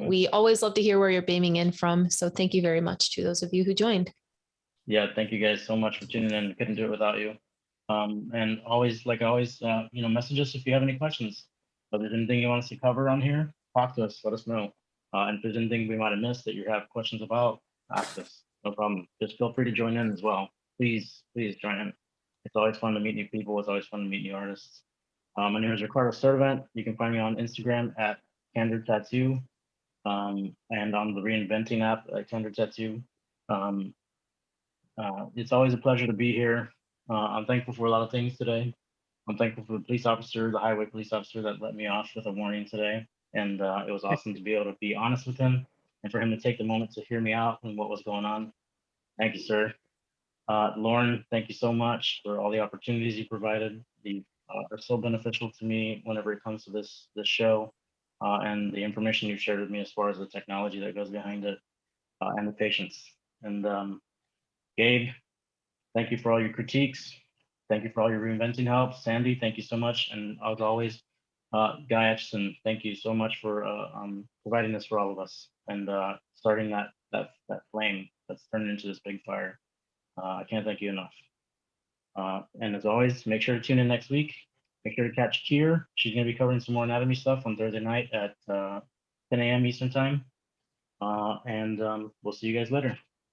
Speaker 7: We always love to hear where you're beaming in from. So thank you very much to those of you who joined.
Speaker 2: Yeah, thank you guys so much for tuning in. Couldn't do it without you. And always, you know, message us if you have any questions. If there's anything you want us to cover on here, talk to us, let us know. And if there's anything we might have missed that you have questions about, ask us. No problem. Just feel free to join in as well. Please join in. It's always fun to meet new people. It's always fun to meet new artists. My name is Ricardo Sturdivant. You can find me on Instagram at Candid Tattoo, and on the Reinventing app at Candid Tattoo. It's always a pleasure to be here. I'm thankful for a lot of things today. I'm thankful for the police officer, the highway police officer that let me off with a warning today. And it was awesome to be able to be honest with him and for him to take the moment to hear me out and what was going on. Thank you, sir. Lauren, thank you so much for all the opportunities you provided. They are so beneficial to me whenever it comes to this show, and the information you shared with me as far as the technology that goes behind it, and the patience. And Gabe, thank you for all your critiques. Thank you for all your reinventing help. Sandy, thank you so much. And as always, Guy Atchison, thank you so much for providing this for all of us and starting that flame that's turned into this big fire. I can't thank you enough. And as always, make sure to tune in next week. Make sure to catch Kier. She's going to be covering some more anatomy stuff on Thursday night at 10 a.m. Eastern time. And we'll see you guys later.